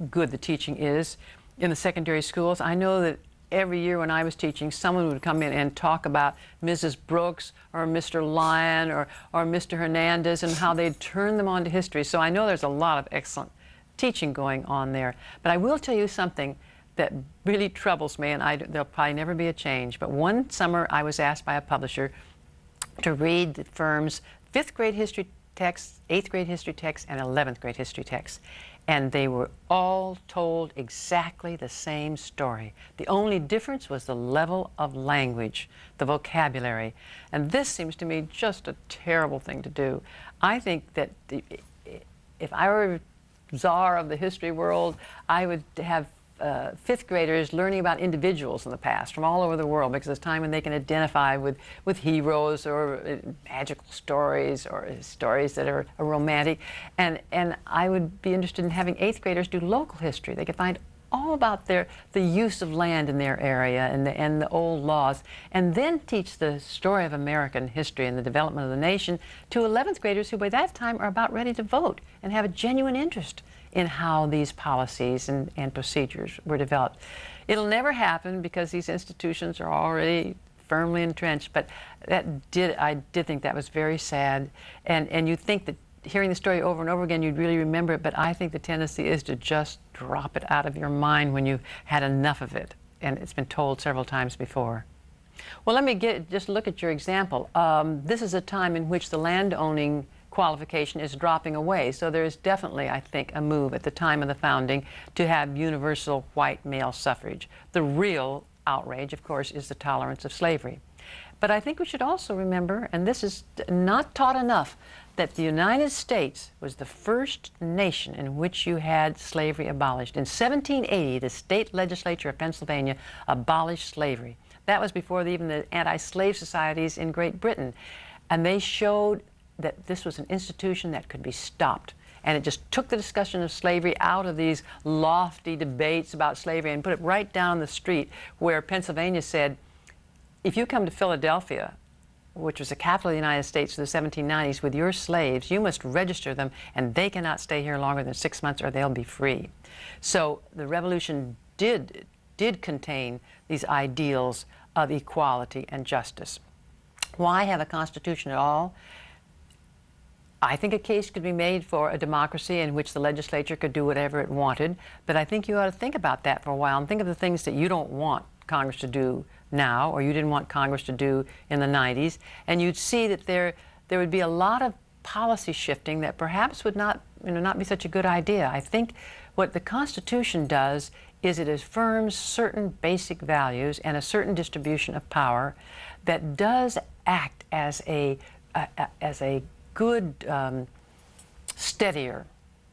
good the teaching is in the secondary schools. I know that every year when I was teaching, someone would come in and talk about Mrs. Brooks or Mr. Lyon or Mr. Hernandez and how they'd turn them on to history. So I know there's a lot of excellent teaching going on there. But I will tell you something that really troubles me, and there'll probably never be a change. But one summer I was asked by a publisher to read the firm's 5th grade history texts, 8th grade history texts, and 11th grade history texts. And they were all told exactly the same story. The only difference was the level of language, the vocabulary. And this seems to me just a terrible thing to do. I think that if I were czar of the history world, I would have 5th graders learning about individuals in the past from all over the world, because it's time when they can identify with heroes or magical stories or stories that are romantic. And I would be interested in having 8th graders do local history. They could find all about the use of land in their area and the old laws, and then teach the story of American history and the development of the nation to 11th graders who by that time are about ready to vote and have a genuine interest in how these policies and procedures were developed. It'll never happen because these institutions are already firmly entrenched, but I did think that was very sad. And you'd think that hearing the story over and over again, you'd really remember it, but I think the tendency is to just drop it out of your mind when you've had enough of it, and it's been told several times before. Well, let me just look at your example. This is a time in which the landowning qualification is dropping away. So there is definitely, I think, a move at the time of the founding to have universal white male suffrage. The real outrage, of course, is the tolerance of slavery. But I think we should also remember, and this is not taught enough, that the United States was the first nation in which you had slavery abolished. In 1780, the state legislature of Pennsylvania abolished slavery. That was before even the anti-slave societies in Great Britain. And they showed that this was an institution that could be stopped. And it just took the discussion of slavery out of these lofty debates about slavery and put it right down the street, where Pennsylvania said, if you come to Philadelphia, which was the capital of the United States in the 1790s, with your slaves, you must register them, and they cannot stay here longer than 6 months or they'll be free. So the revolution did contain these ideals of equality and justice. Why have a constitution at all? I think a case could be made for a democracy in which the legislature could do whatever it wanted, but I think you ought to think about that for a while and think of the things that you don't want Congress to do now, or you didn't want Congress to do in the 90s, and you'd see that there would be a lot of policy shifting that perhaps would not be such a good idea. I think what the Constitution does is it affirms certain basic values and a certain distribution of power that does act as a good steadier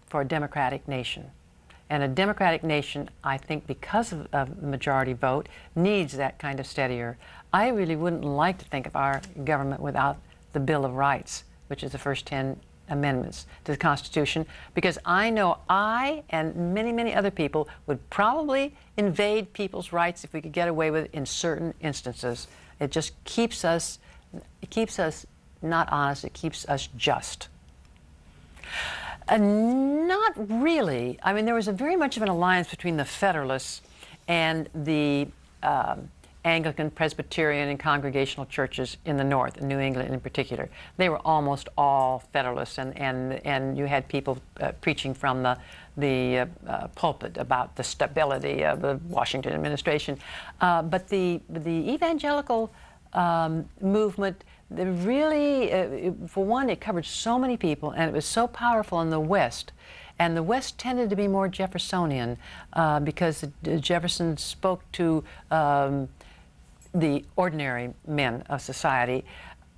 for a democratic nation. And a democratic nation, I think, because of the majority vote, needs that kind of steadier. I really wouldn't like to think of our government without the Bill of Rights, which is the first 10 amendments to the Constitution, because I know I and many, many other people would probably invade people's rights if we could get away with it in certain instances. It just keeps us not honest, it keeps us just. Not really. I mean, there was very much of an alliance between the Federalists and the Anglican, Presbyterian, and Congregational churches in the North, in New England in particular. They were almost all Federalists, and you had people preaching from the pulpit about the stability of the Washington administration. But the evangelical movement, for one, it covered so many people, and it was so powerful in the West. And the West tended to be more Jeffersonian because Jefferson spoke to the ordinary men of society.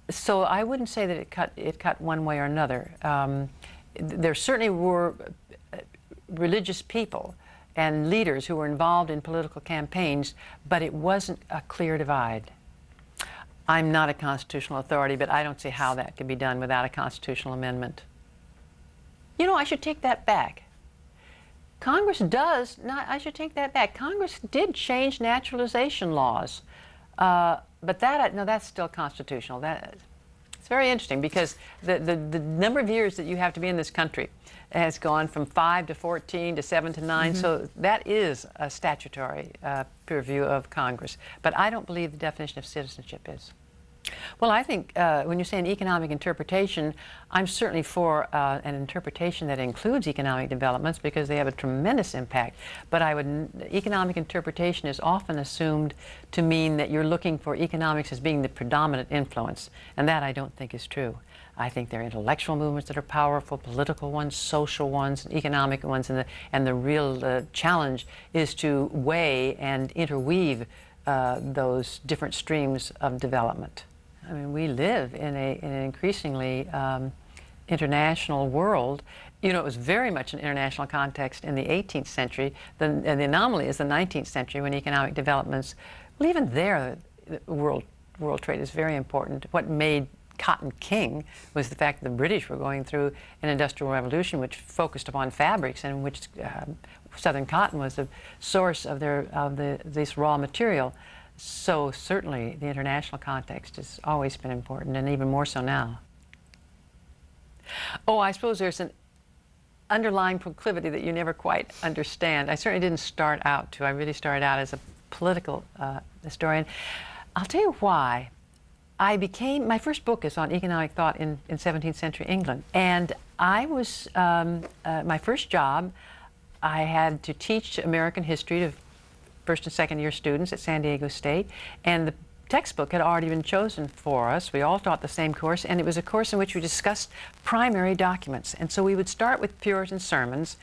So I wouldn't say that it cut one way or another. There certainly were religious people and leaders who were involved in political campaigns, but it wasn't a clear divide. I'm not a constitutional authority, but I don't see how that could be done without a constitutional amendment. You know, I should take that back. Congress does not, I should take that back. Congress did change naturalization laws, but that, no, that's still constitutional. It's very interesting because the number of years that you have to be in this country has gone from 5 to 14 to 7 to 9, so that is a statutory purview of Congress. But I don't believe the definition of citizenship is. Well, I think when you say an economic interpretation, I'm certainly for an interpretation that includes economic developments because they have a tremendous impact. But economic interpretation is often assumed to mean that you're looking for economics as being the predominant influence, and that I don't think is true. I think there are intellectual movements that are powerful, political ones, social ones, and economic ones, and the real challenge is to weigh and interweave those different streams of development. I mean, we live in an increasingly international world. You know, it was very much an international context in the 18th century. And the anomaly is the 19th century when economic developments, well, even there, world trade is very important. What made cotton king was the fact that the British were going through an industrial revolution which focused upon fabrics and in which southern cotton was the source of this raw material. So certainly the international context has always been important, and even more so now. Oh, I suppose there's an underlying proclivity that you never quite understand. I certainly didn't start out to. I really started out as a political historian. I'll tell you why. My first book is on economic thought in 17th century England. And I was, my first job, I had to teach American history to first and second year students at San Diego State. And the textbook had already been chosen for us. We all taught the same course, and it was a course in which we discussed primary documents. And so we would start with Puritan sermons,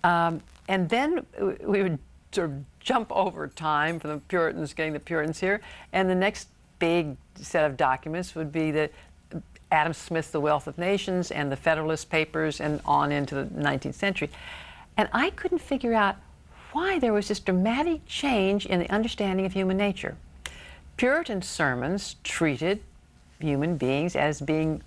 and then we would sort of jump over time from the Puritans, getting the Puritans here, and the next big set of documents would be the Adam Smith's The Wealth of Nations and the Federalist Papers and on into the 19th century. And I couldn't figure out why there was this dramatic change in the understanding of human nature. Puritan sermons treated human beings as being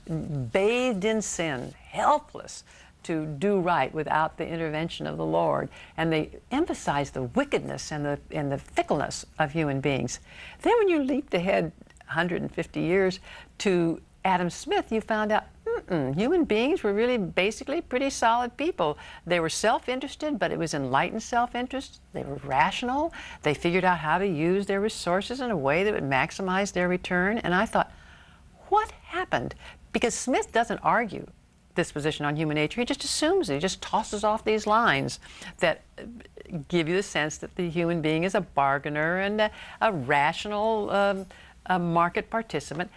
bathed in sin, helpless to do right without the intervention of the Lord. And they emphasized the wickedness and the fickleness of human beings. Then when you leaped ahead 150 years to Adam Smith, you found out human beings were really basically pretty solid people. They were self-interested, but it was enlightened self-interest. They were rational. They figured out how to use their resources in a way that would maximize their return. And I thought, what happened? Because Smith doesn't argue this position on human nature. He just assumes it. He just tosses off these lines that give you the sense that the human being is a bargainer and a rational market participant.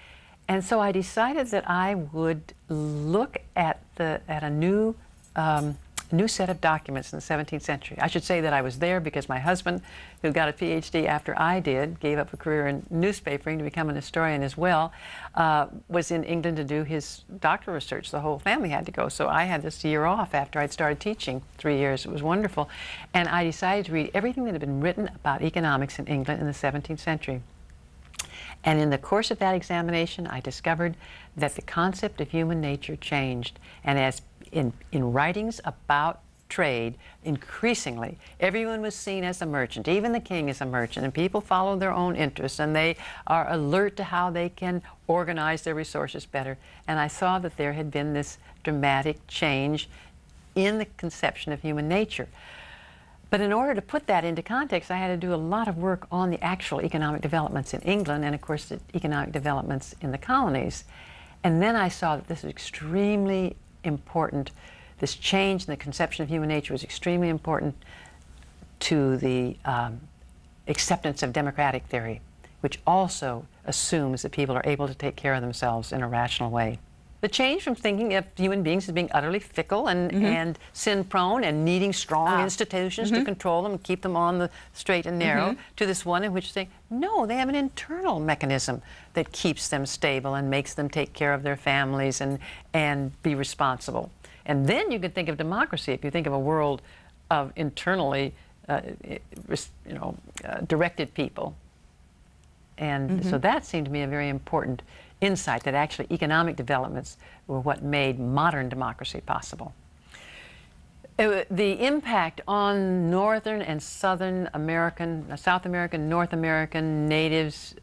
And so I decided that I would look at a new set of documents in the 17th century. I should say that I was there because my husband, who got a PhD after I did, gave up a career in newspapering to become an historian as well, was in England to do his doctoral research. The whole family had to go. So I had this year off after I'd started teaching, 3 years. It was wonderful. And I decided to read everything that had been written about economics in England in the 17th century. And in the course of that examination, I discovered that the concept of human nature changed. And as in writings about trade, increasingly, everyone was seen as a merchant. Even the king is a merchant, and people follow their own interests, and they are alert to how they can organize their resources better. And I saw that there had been this dramatic change in the conception of human nature. But in order to put that into context, I had to do a lot of work on the actual economic developments in England and, of course, the economic developments in the colonies. And then I saw that this was extremely important. This change in the conception of human nature was extremely important to the acceptance of democratic theory, which also assumes that people are able to take care of themselves in a rational way. The change from thinking of human beings as being utterly fickle and sin-prone and needing strong institutions to control them and keep them on the straight and narrow, to this one in which they, no, they have an internal mechanism that keeps them stable and makes them take care of their families and be responsible. And then you can think of democracy if you think of a world of internally directed people. And so that seemed to me a very important insight, that actually economic developments were what made modern democracy possible. The impact on Northern and Southern American, South American, North American natives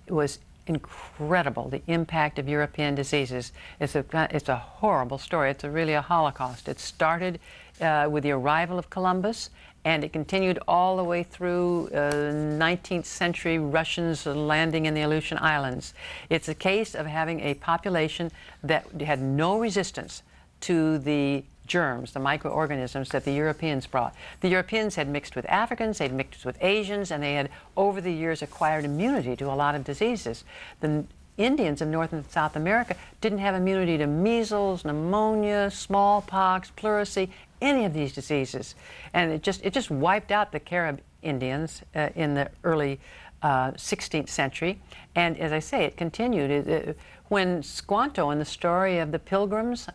was incredible. The impact of European diseases. It's a horrible story. It's really a Holocaust. It started with the arrival of Columbus, and it continued all the way through 19th century Russians landing in the Aleutian Islands. It's a case of having a population that had no resistance to the germs, the microorganisms that the Europeans brought. The Europeans had mixed with Africans, they'd mixed with Asians, and they had, over the years, acquired immunity to a lot of diseases. The Indians of North and South America didn't have immunity to measles, pneumonia, smallpox, pleurisy, any of these diseases. And it just wiped out the Carib Indians in the early 16th century. And as I say, it continued. When Squanto, in the story of the Pilgrims,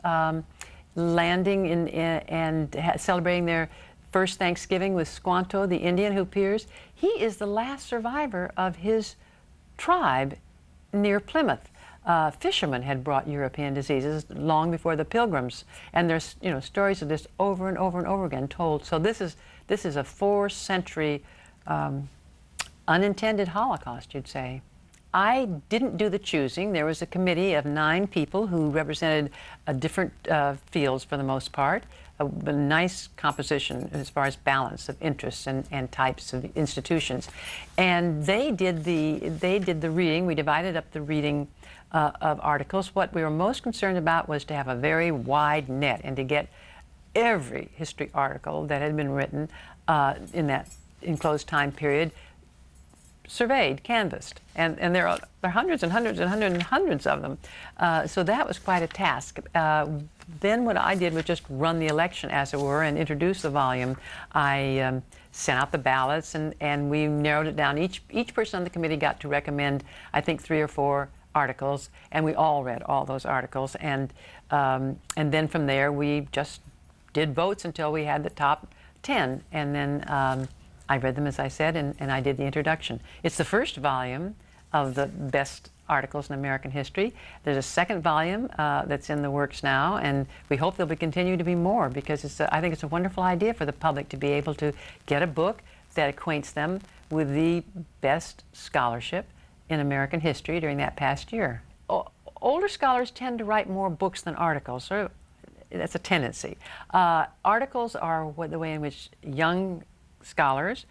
landing and celebrating their first Thanksgiving with Squanto, the Indian who appears, he is the last survivor of his tribe near Plymouth. Fishermen had brought European diseases long before the Pilgrims, and there's stories of this over and over and over again told. So this is a 4th-century unintended Holocaust, you'd say. I didn't do the choosing. There was a committee of 9 people who represented different fields for the most part, a nice composition as far as balance of interests and types of institutions. And they did the reading. We divided up the reading of articles. What we were most concerned about was to have a very wide net and to get every history article that had been written in that enclosed time period surveyed, canvassed, and there are hundreds and hundreds and hundreds and hundreds of them. So that was quite a task. Then what I did was just run the election, as it were, and introduce the volume. I sent out the ballots, and we narrowed it down. Each person on the committee got to recommend, I think, 3 or 4 articles, and we all read all those articles. And then from there, we just did votes until we had the top 10, and then I read them, as I said, and I did the introduction. It's the first volume of the best articles in American history. There's a second volume that's in the works now, and we hope there'll continue to be more, because I think it's a wonderful idea for the public to be able to get a book that acquaints them with the best scholarship in American history during that past year. Older scholars tend to write more books than articles, so that's a tendency. Articles are the way in which young scholars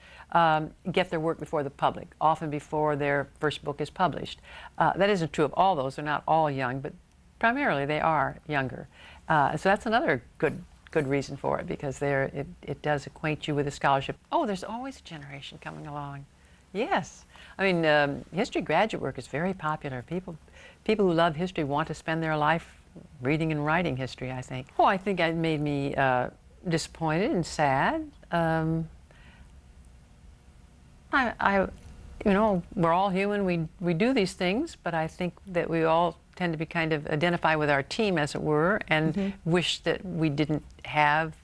get their work before the public, often before their first book is published. That isn't true of all those. They're not all young, but primarily they are younger. So that's another good reason for it, because it does acquaint you with the scholarship. Oh, there's always a generation coming along. Yes. I mean, history graduate work is very popular. People who love history want to spend their life reading and writing history, I think. Oh, I think it made me disappointed and sad. We're all human. We do these things, but I think that we all tend to be kind of identify with our team, as it were, and wish that we didn't have,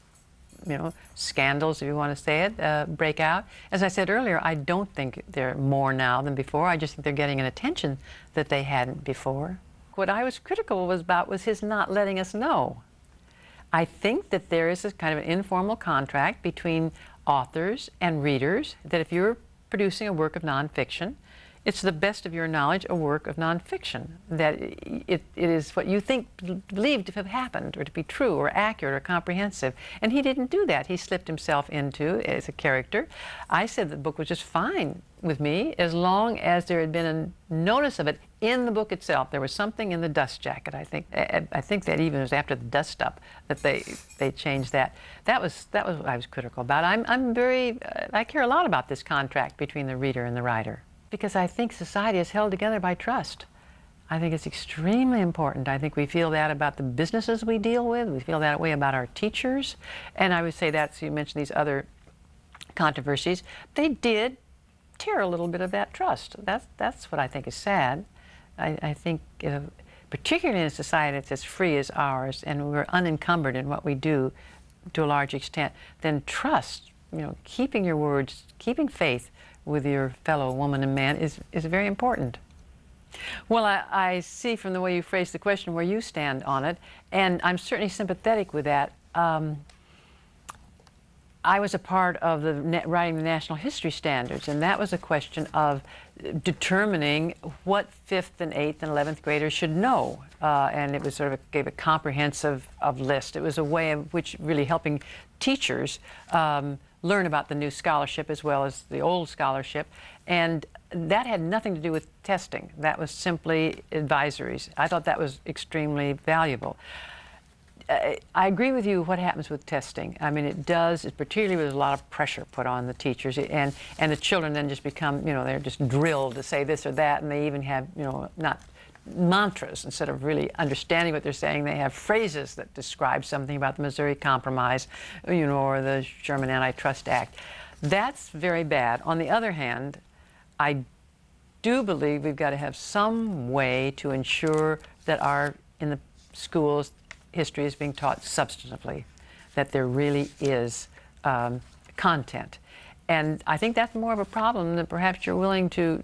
scandals, if you want to say it, break out. As I said earlier, I don't think there are more now than before. I just think they're getting an attention that they hadn't before. What I was critical about was his not letting us know. I think that there is a kind of an informal contract between authors and readers that if you're producing a work of nonfiction, it's the best of your knowledge a work of nonfiction, that it is what you believe to have happened, or to be true, or accurate, or comprehensive. And he didn't do that. He slipped himself into as a character. I said the book was just fine with me as long as there had been a notice of it in the book itself. There was something in the dust jacket, I think. I think that even was after the dust up that they changed that. That was what I was critical about. I care a lot about this contract between the reader and the writer, because I think society is held together by trust. I think it's extremely important. I think we feel that about the businesses we deal with. We feel that way about our teachers. And I would say that, you mentioned these other controversies, they did tear a little bit of that trust. That's what I think is sad. I think, particularly in a society that's as free as ours, and we're unencumbered in what we do to a large extent, then trust, keeping your words, keeping faith with your fellow woman and man is very important. Well, I see from the way you phrased the question where you stand on it, and I'm certainly sympathetic with that. I was a part of writing the national history standards, and that was a question of determining what 5th and 8th and 11th graders should know. And it was sort of gave a comprehensive list. It was a way of which really helping teachers learn about the new scholarship as well as the old scholarship. And that had nothing to do with testing. That was simply advisories. I thought that was extremely valuable. I agree with you what happens with testing. I mean, it does, particularly with a lot of pressure put on the teachers, and the children then just become, you know, they're just drilled to say this or that, and they even have, you know, not mantras. Instead of really understanding what they're saying, they have phrases that describe something about the Missouri Compromise, you know, or the Sherman Antitrust Act. That's very bad. On the other hand, I do believe we've got to have some way to ensure that in the schools, history is being taught substantively, that there really is content. And I think that's more of a problem than perhaps you're willing to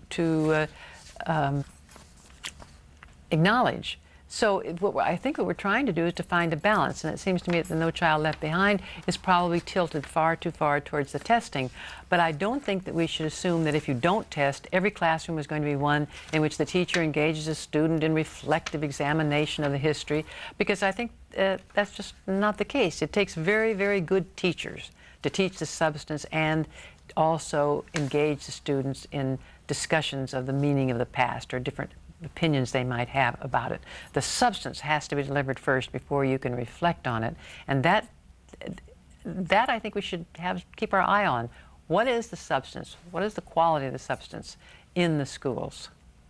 acknowledge. So I think what we're trying to do is to find a balance, and it seems to me that the No Child Left Behind is probably tilted far too far towards the testing. But I don't think that we should assume that if you don't test, every classroom is going to be one in which the teacher engages a student in reflective examination of the history, because I think that's just not the case. It takes very, very good teachers to teach the substance and also engage the students in discussions of the meaning of the past or different opinions they might have about it. The substance has to be delivered first before you can reflect on it, and that I think we should keep our eye on. What is the substance? What is the quality of the substance in the schools?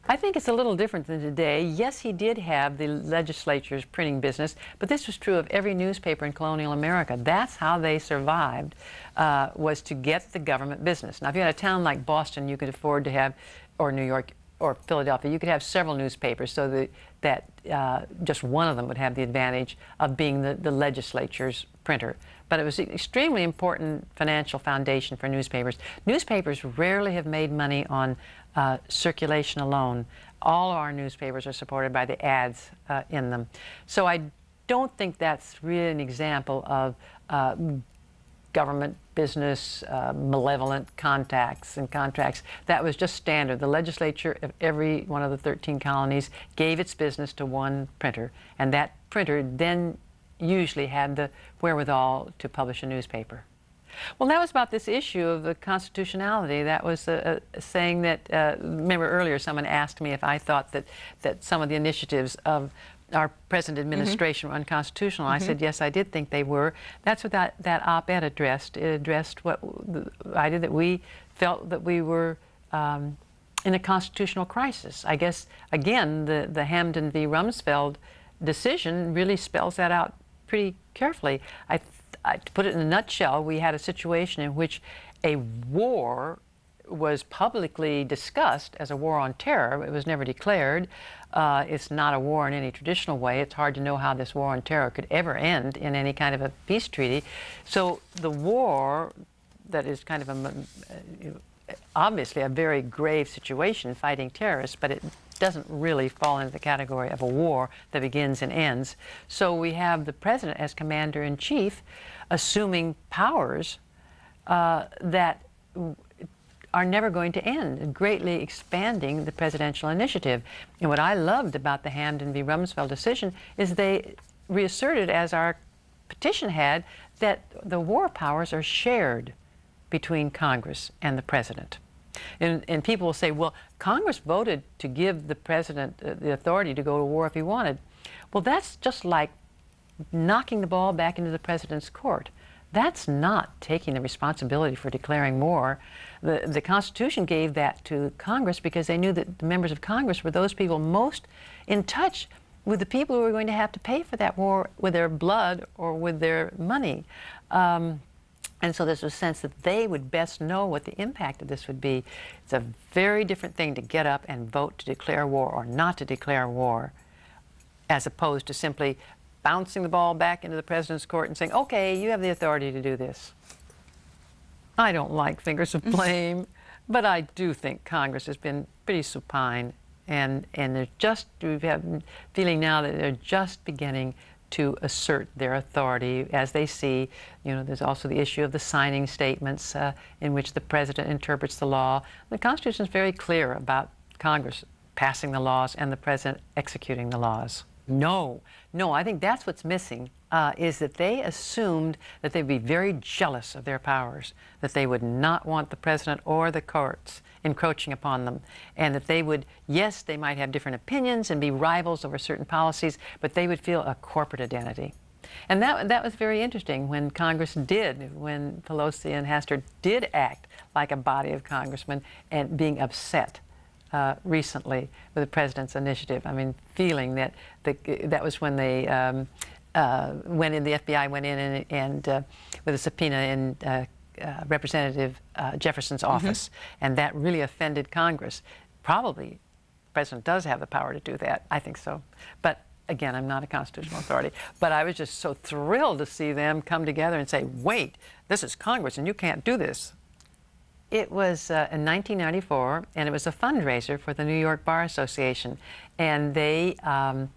I think it's a little different than today. Yes, he did have the legislature's printing business, but this was true of every newspaper in colonial America. That's how they survived, was to get the government business. Now, if you had a town like Boston, you could afford to have, or New York, or Philadelphia, you could have several newspapers so that just one of them would have the advantage of being the legislature's printer. But it was an extremely important financial foundation for newspapers. Newspapers rarely have made money on circulation alone. All our newspapers are supported by the ads in them. So I don't think that's really an example of government business, malevolent contacts and contracts. That was just standard. The legislature of every one of the 13 colonies gave its business to one printer, and that printer then usually had the wherewithal to publish a newspaper. Well, that was about this issue of the constitutionality. That was saying that, remember earlier someone asked me if I thought that some of the initiatives of our present administration were unconstitutional. I said, yes, I did think they were. That's what that op-ed addressed. It addressed what the idea that we felt that we were in a constitutional crisis. I guess, again, the Hamden v. Rumsfeld decision really spells that out pretty carefully. To put it in a nutshell, we had a situation in which a war was publicly discussed as a war on terror. It was never declared. It's not a war in any traditional way. It's hard to know how this war on terror could ever end in any kind of a peace treaty. So the war, that is kind of obviously a very grave situation, fighting terrorists, but it doesn't really fall into the category of a war that begins and ends. So we have the president as commander-in-chief assuming powers that are never going to end, greatly expanding the presidential initiative. And what I loved about the Hamden v. Rumsfeld decision is they reasserted, as our petition had, that the war powers are shared between Congress and the president. And people will say, well, Congress voted to give the president the authority to go to war if he wanted. Well, that's just like knocking the ball back into the president's court. That's not taking the responsibility for declaring war. The Constitution gave that to Congress because they knew that the members of Congress were those people most in touch with the people who were going to have to pay for that war with their blood or with their money. And so there's a sense that they would best know what the impact of this would be. It's a very different thing to get up and vote to declare war or not to declare war, as opposed to simply bouncing the ball back into the president's court and saying, okay, you have the authority to do this. I don't like fingers of blame, but I do think Congress has been pretty supine, and we have a feeling now that they're just beginning to assert their authority as they see. You know, there's also the issue of the signing statements in which the president interprets the law. The Constitution is very clear about Congress passing the laws and the president executing the laws. No, I think that's what's missing, is that they assumed that they'd be very jealous of their powers, that they would not want the president or the courts encroaching upon them, and that they would, yes, they might have different opinions and be rivals over certain policies, but they would feel a corporate identity. And that was very interesting when Congress did, when Pelosi and Hastert did act like a body of congressmen and being upset recently with the president's initiative. I mean, feeling that that was when they went in, the FBI went in and with a subpoena in Representative Jefferson's office, and that really offended Congress. Probably the president does have the power to do that. I think so. But again, I'm not a constitutional authority. But I was just so thrilled to see them come together and say, wait, this is Congress and you can't do this. It was in 1994, and it was a fundraiser for the New York Bar Association. And they, I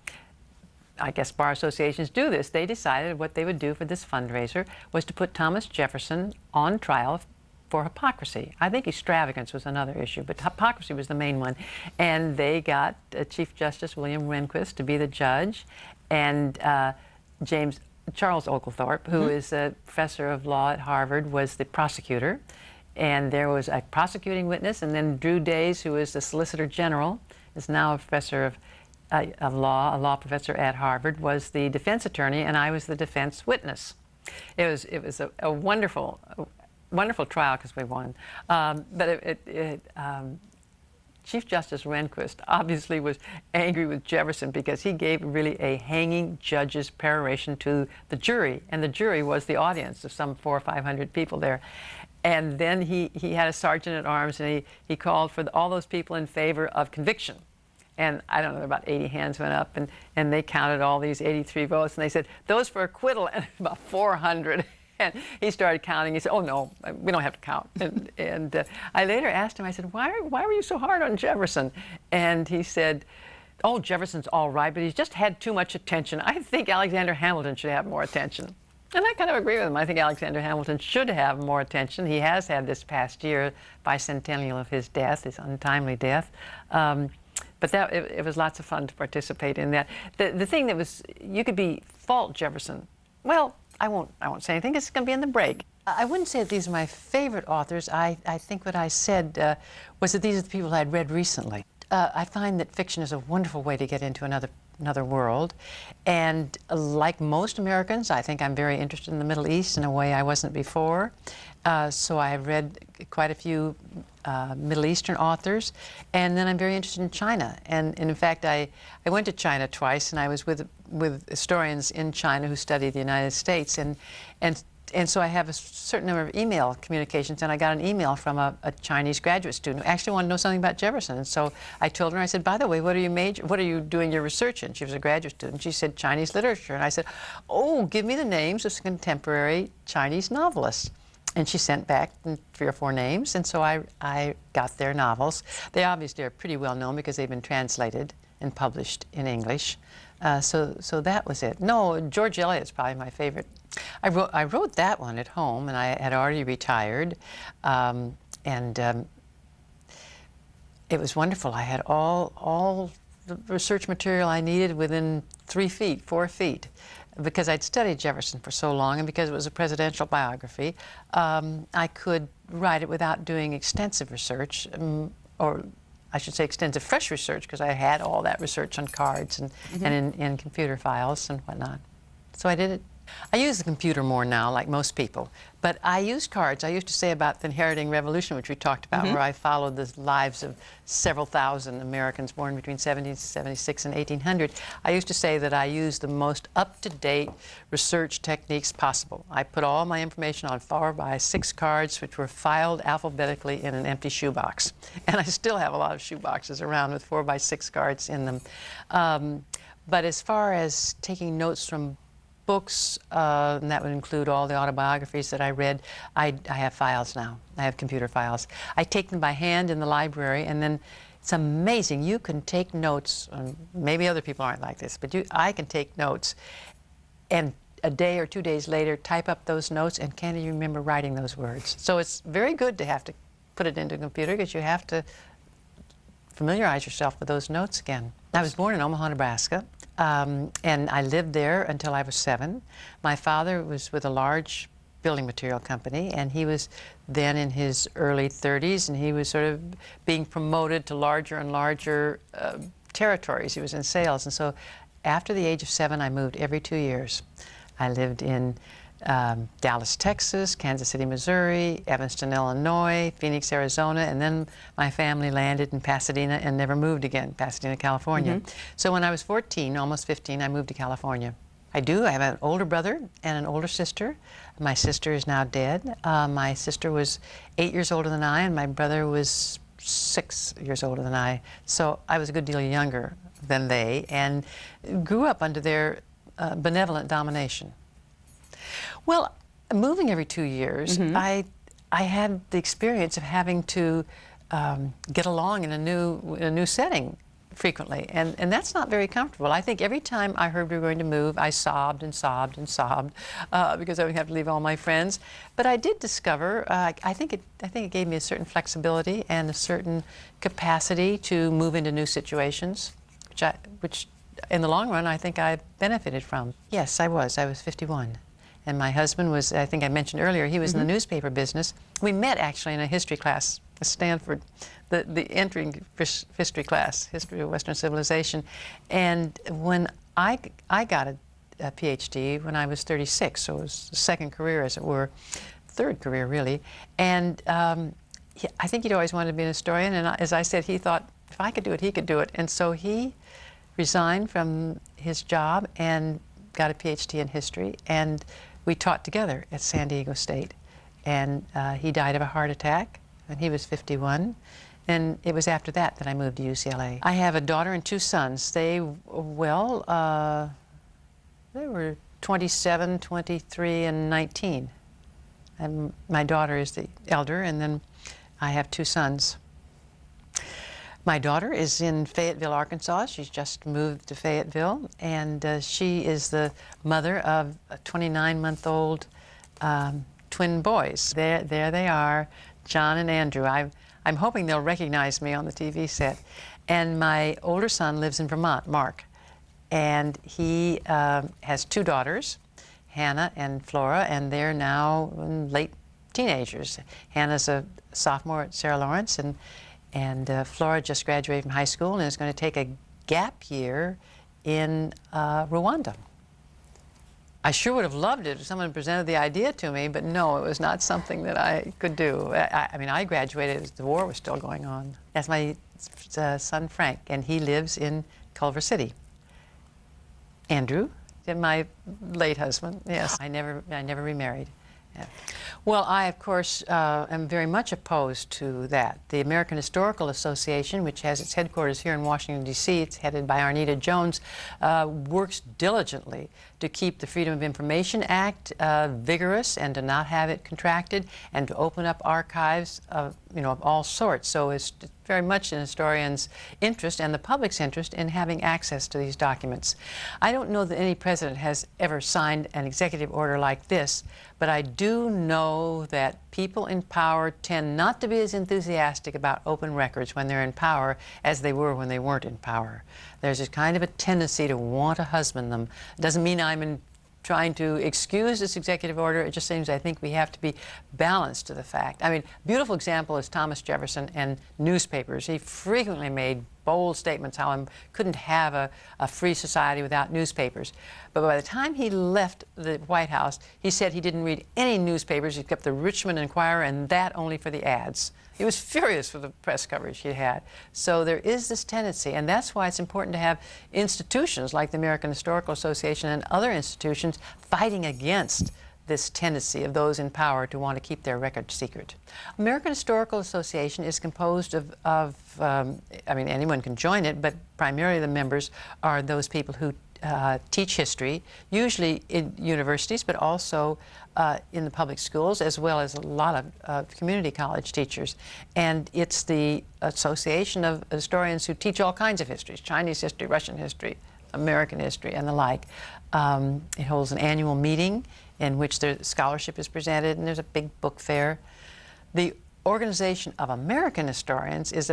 guess bar associations do this, they decided what they would do for this fundraiser was to put Thomas Jefferson on trial for hypocrisy. I think extravagance was another issue, but hypocrisy was the main one. And they got Chief Justice William Rehnquist to be the judge, and Charles Oglethorpe, who is a professor of law at Harvard, was the prosecutor. And there was a prosecuting witness, and then Drew Days, who is the Solicitor General, is now a professor of law, a law professor at Harvard, was the defense attorney, and I was the defense witness. It was a wonderful trial because we won. But Chief Justice Rehnquist obviously was angry with Jefferson because he gave really a hanging judge's peroration to the jury, and the jury was the audience of some 400 or 500 people there. And then he had a sergeant at arms, and he called for all those people in favor of conviction. And I don't know, about 80 hands went up, and they counted all these 83 votes, and they said, those for acquittal, and about 400. And he started counting. He said, oh, no, we don't have to count. And I later asked him, I said, why were you so hard on Jefferson? And he said, oh, Jefferson's all right, but he's just had too much attention. I think Alexander Hamilton should have more attention. And I kind of agree with him. I think Alexander Hamilton should have more attention. He has had this past year, bicentennial of his death, his untimely death. But it was lots of fun to participate in that. The thing that was, you could fault Jefferson. Well, I won't say anything. It's going to be in the break. I wouldn't say that these are my favorite authors. I think what I said was that these are the people I'd read recently. I find that fiction is a wonderful way to get into another world. And like most Americans, I think I'm very interested in the Middle East in a way I wasn't before. So I have read quite a few Middle Eastern authors. And then I'm very interested in China. And in fact, I went to China twice, and I was with historians in China who studied the United States. And so I have a certain number of email communications, and I got an email from a Chinese graduate student who actually wanted to know something about Jefferson. And so I told her, I said, by the way, what are you doing your research in? She was a graduate student. She said, Chinese literature. And I said, oh, give me the names of some contemporary Chinese novelists. And she sent back 3 or 4 names, and so I got their novels. They obviously are pretty well known because they've been translated and published in English. So that was it. No, George Eliot's probably my favorite. I wrote that one at home, and I had already retired, and it was wonderful. I had all the research material I needed within 3 feet, 4 feet, because I'd studied Jefferson for so long, and because it was a presidential biography, I could write it without doing extensive research, or I should say extensive fresh research, because I had all that research on cards and in computer files and whatnot. So I did it. I use the computer more now, like most people, but I use cards. I used to say about the Inheriting Revolution, which we talked about, where I followed the lives of several thousand Americans born between 1776 and 1800. I used to say that I used the most up-to-date research techniques possible. I put all my information on 4x6 cards, which were filed alphabetically in an empty shoebox. And I still have a lot of shoeboxes around with 4x6 cards in them. But as far as taking notes from books, and that would include all the autobiographies that I read, I have files now. I have computer files. I take them by hand in the library, and then it's amazing. You can take notes, and maybe other people aren't like this, but I can take notes and a day or 2 days later type up those notes and can't even remember writing those words. So it's very good to have to put it into a computer because you have to familiarize yourself with those notes again. I was born in Omaha, Nebraska, and I lived there until I was 7. My father was with a large building material company, and he was then in his early 30s, and he was sort of being promoted to larger and larger territories. He was in sales, and so after the age of 7, I moved every 2 years. I lived in Dallas, Texas, Kansas City, Missouri, Evanston, Illinois, Phoenix, Arizona, and then my family landed in Pasadena and never moved again, Pasadena, California. So when I was 14, almost 15, I moved to California. I do. I have an older brother and an older sister. My sister is now dead. My sister was 8 years older than I, and my brother was 6 years older than I. So I was a good deal younger than they, and grew up under their benevolent domination. Well, moving every 2 years, I had the experience of having to get along in a new setting frequently, and that's not very comfortable. I think every time I heard we were going to move, I sobbed and sobbed and sobbed because I would have to leave all my friends. But I did discover, I think it gave me a certain flexibility and a certain capacity to move into new situations, which in the long run I think I benefited from. Yes, I was 51. And my husband was, I think I mentioned earlier, he was in the newspaper business. We met actually in a history class at Stanford, the entering history class, History of Western Civilization. And when I got a PhD when I was 36, so it was the second career, as it were, third career really. And I think he'd always wanted to be an historian, and as I said, he thought if I could do it, he could do it. And so he resigned from his job and got a PhD in history, and we taught together at San Diego State. And he died of a heart attack when he was 51. And it was after that that I moved to UCLA. I have a daughter and 2 sons. They were 27, 23, and 19. And my daughter is the elder, and then I have 2 sons. My daughter is in Fayetteville, Arkansas. She's just moved to Fayetteville, and she is the mother of a 29-month-old twin boys. There they are, John and Andrew. I'm hoping they'll recognize me on the TV set. And my older son lives in Vermont, Mark, and he has 2 daughters, Hannah and Flora, and they're now late teenagers. Hannah's a sophomore at Sarah Lawrence, and Flora just graduated from high school and is going to take a gap year in Rwanda. I sure would have loved it if someone presented the idea to me, but no, it was not something that I could do. I mean, I graduated as the war was still going on. That's my son Frank, and he lives in Culver City. Andrew, my late husband, yes. I never remarried. Yeah. Well, I, of course, am very much opposed to that. The American Historical Association, which has its headquarters here in Washington, D.C., it's headed by Arnetta Jones, works diligently to keep the Freedom of Information Act vigorous and to not have it contracted, and to open up archives of, of all sorts. So it's very much in historians' interest and the public's interest in having access to these documents. I don't know that any president has ever signed an executive order like this, but I do know that people in power tend not to be as enthusiastic about open records when they're in power as they were when they weren't in power. There's a kind of a tendency to want to husband them. It doesn't mean I'm trying to excuse this executive order. It just seems I think we have to be balanced to the fact. I mean, beautiful example is Thomas Jefferson and newspapers. He frequently made bold statements how I couldn't have a free society without newspapers. But by the time he left the White House, he said he didn't read any newspapers except the Richmond Enquirer, and that only for the ads. He was furious with the press coverage he had. So there is this tendency, and that's why it's important to have institutions like the American Historical Association and other institutions fighting against this tendency of those in power to want to keep their records secret. American Historical Association is composed of I mean, anyone can join it, but primarily the members are those people who teach history, usually in universities, but also in the public schools, as well as a lot of community college teachers. And it's the association of historians who teach all kinds of histories, Chinese history, Russian history, American history and the like. It holds an annual meeting in which the scholarship is presented, and there's a big book fair. The Organization of American Historians is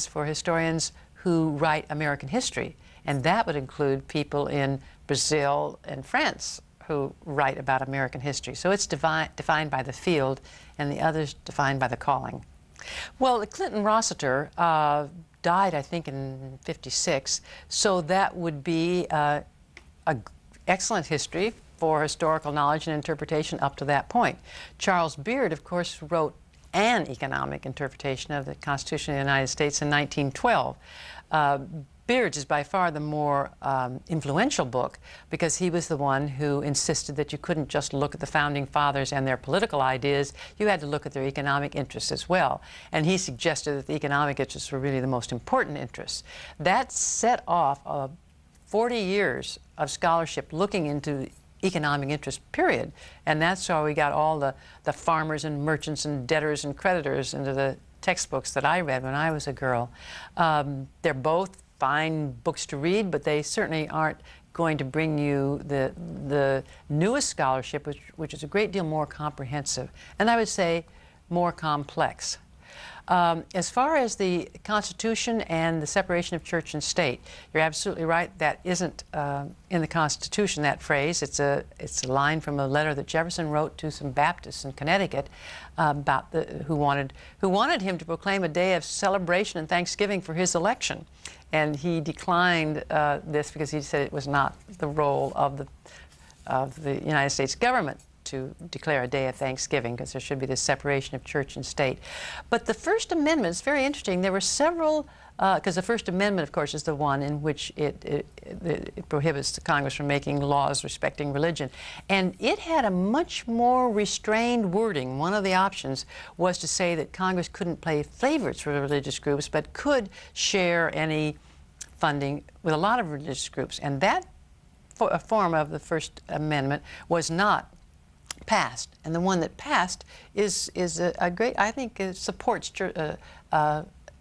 for historians who write American history, and that would include people in Brazil and France who write about American history. So it's defined by the field, and the others defined by the calling. Well, Clinton Rossiter died, I think, in '56, so that would be an excellent history for historical knowledge and interpretation up to that point. Charles Beard, of course, wrote an economic interpretation of the Constitution of the United States in 1912. Beard's is by far the more influential book, because he was the one who insisted that you couldn't just look at the Founding Fathers and their political ideas, you had to look at their economic interests as well. And he suggested that the economic interests were really the most important interests. That set off 40 years of scholarship looking into economic interest, period. And that's how we got all the farmers and merchants and debtors and creditors into the textbooks that I read when I was a girl. They're both fine books to read, but they certainly aren't going to bring you the newest scholarship, which is a great deal more comprehensive, and I would say more complex. As far as the Constitution and the separation of church and state, you're absolutely right. That isn't in the Constitution, that phrase. It's a line from a letter that Jefferson wrote to some Baptists in Connecticut about who wanted him to proclaim a day of celebration and thanksgiving for his election. And he declined this because he said it was not the role of the United States government to declare a day of thanksgiving, because there should be this separation of church and state. But the First Amendment is very interesting. There were several, because the First Amendment, of course, is the one in which it prohibits the Congress from making laws respecting religion. And it had a much more restrained wording. One of the options was to say that Congress couldn't play favorites for religious groups, but could share any funding with a lot of religious groups. And that form of the First Amendment was not passed, and the one that passed is a great, I think, it supports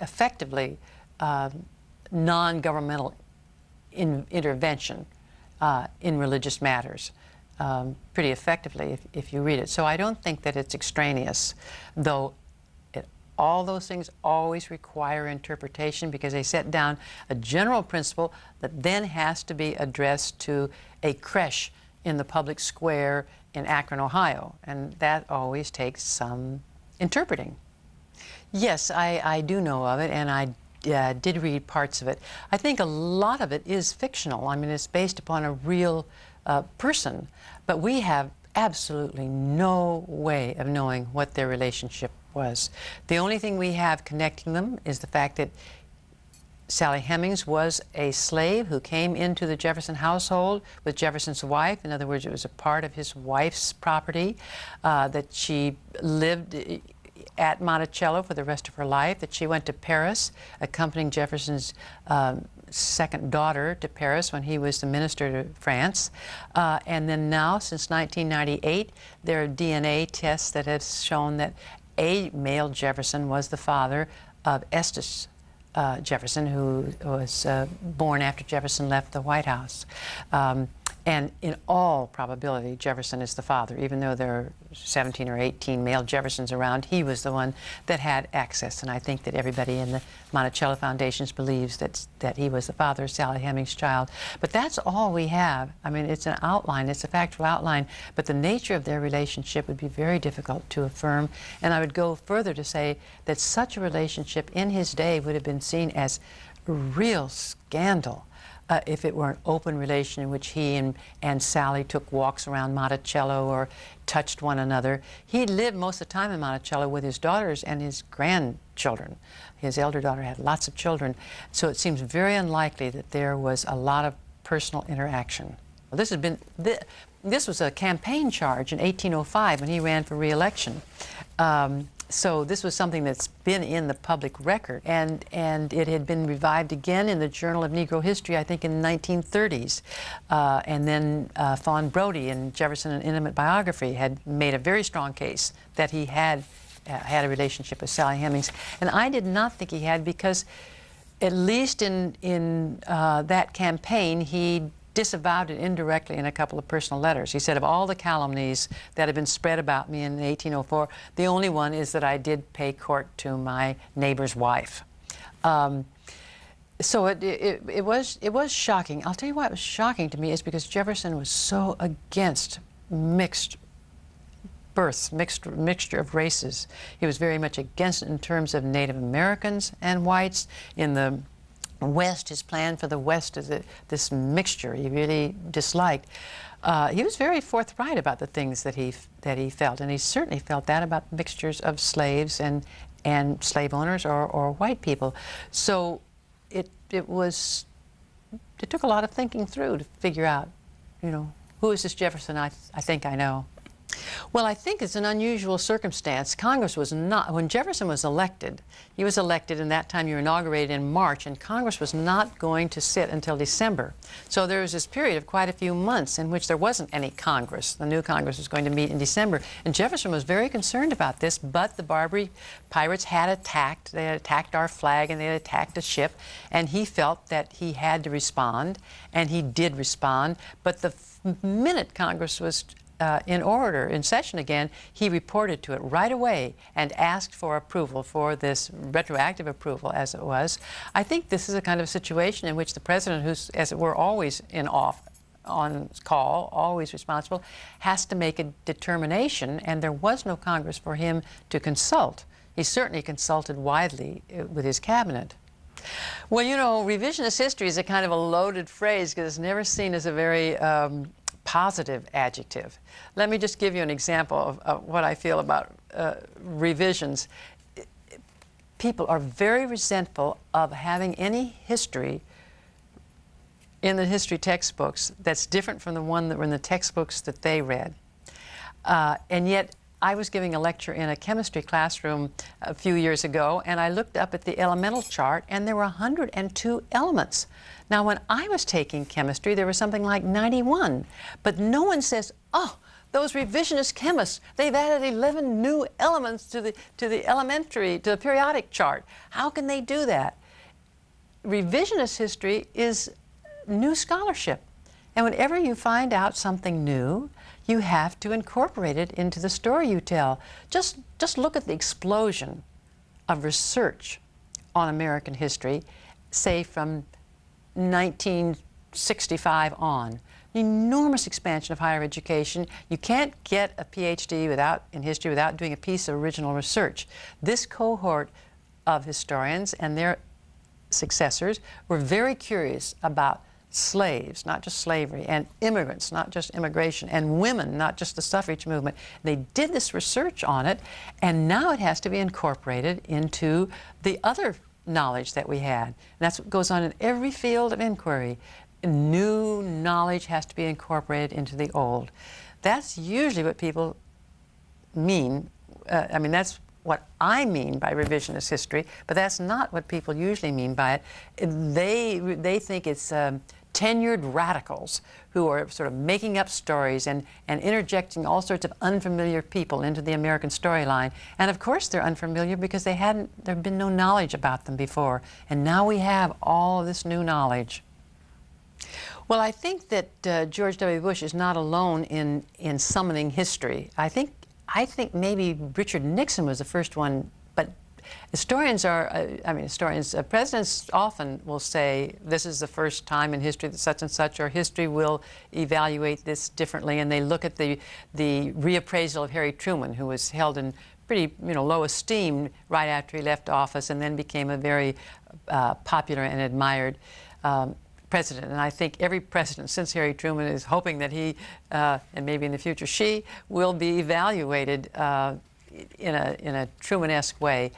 effectively non-governmental intervention in religious matters pretty effectively if you read it. So I don't think that it's extraneous, though all those things always require interpretation, because they set down a general principle that then has to be addressed to a creche in the public square in Akron, Ohio, and that always takes some interpreting. Yes, I do know of it, and I did read parts of it. I think a lot of it is fictional. I mean, it's based upon a real person, but we have absolutely no way of knowing what their relationship was. The only thing we have connecting them is the fact that Sally Hemings was a slave who came into the Jefferson household with Jefferson's wife. In other words, it was a part of his wife's property, that she lived at Monticello for the rest of her life, that she went to Paris, accompanying Jefferson's second daughter to Paris when he was the minister to France. And then now, since 1998, there are DNA tests that have shown that a male Jefferson was the father of Estes Jefferson, who was born after Jefferson left the White House. And in all probability, Jefferson is the father. Even though there are 17 or 18 male Jeffersons around, he was the one that had access. And I think that everybody in the Monticello Foundations believes that he was the father of Sally Hemings' child. But that's all we have. I mean, it's an outline, it's a factual outline, but the nature of their relationship would be very difficult to affirm. And I would go further to say that such a relationship in his day would have been seen as a real scandal. If it were an open relation in which he and Sally took walks around Monticello or touched one another. He lived most of the time in Monticello with his daughters and his grandchildren. His elder daughter had lots of children, so it seems very unlikely that there was a lot of personal interaction. This was a campaign charge in 1805 when he ran for re-election. So this was something that's been in the public record, and it had been revived again in the Journal of Negro History, I think, in the 1930s. And then Fawn Brodie in Jefferson, an Intimate Biography, had made a very strong case that he had a relationship with Sally Hemings. And I did not think he had, because at least in that campaign, he disavowed it indirectly in a couple of personal letters. He said, of all the calumnies that have been spread about me in 1804, the only one is that I did pay court to my neighbor's wife. So it was shocking. I'll tell you why it was shocking to me is because Jefferson was so against mixed births, mixture of races. He was very much against it in terms of Native Americans and whites. In the West, his plan for the West is this mixture he really disliked. He was very forthright about the things that he felt, and he certainly felt that about mixtures of slaves and slave owners or white people. So it took a lot of thinking through to figure out, you know, who is this Jefferson I think I know. Well, I think it's an unusual circumstance. Congress was not, when Jefferson was elected, he was elected, and that time you were inaugurated in March, and Congress was not going to sit until December. So there was this period of quite a few months in which there wasn't any Congress. The new Congress was going to meet in December, and Jefferson was very concerned about this, but the Barbary pirates had attacked. They had attacked our flag, and they had attacked a ship, and he felt that he had to respond, and he did respond. But the minute Congress was in session again, he reported to it right away and asked for approval, for this retroactive approval, as it was. I think this is a kind of situation in which the president, who's, as it were, always on call, always responsible, has to make a determination, and there was no Congress for him to consult. He certainly consulted widely with his cabinet. Well, you know, revisionist history is a kind of a loaded phrase because it's never seen as a very positive adjective. Let me just give you an example of what I feel about revisions. People are very resentful of having any history in the history textbooks that's different from the one that were in the textbooks that they read. And yet, I was giving a lecture in a chemistry classroom a few years ago, and I looked up at the elemental chart, and there were 102 elements. Now, when I was taking chemistry, there was something like 91, but no one says, oh, those revisionist chemists, they've added 11 new elements to the periodic chart. How can they do that? Revisionist history is new scholarship, and whenever you find out something new, you have to incorporate it into the story you tell. Just look at the explosion of research on American history, say from 1965 on. An enormous expansion of higher education. You can't get a PhD in history without doing a piece of original research. This cohort of historians and their successors were very curious about slaves, not just slavery, and immigrants, not just immigration, and women, not just the suffrage movement. They did this research on it, and now it has to be incorporated into the other knowledge that we had. And that's what goes on in every field of inquiry. New knowledge has to be incorporated into the old. That's usually what people mean. I mean, that's what I mean by revisionist history, but that's not what people usually mean by it. They think it's tenured radicals who are sort of making up stories and interjecting all sorts of unfamiliar people into the American storyline. And of course they're unfamiliar because there'd been no knowledge about them before. And now we have all of this new knowledge. Well, I think that George W. Bush is not alone in summoning history. I think maybe Richard Nixon was the first one, but historians presidents often will say this is the first time in history that such and such, or history will evaluate this differently, and they look at the reappraisal of Harry Truman, who was held in pretty low esteem right after he left office and then became a very popular and admired president. And I think every president since Harry Truman is hoping that he, and maybe in the future she, will be evaluated in a Truman-esque way.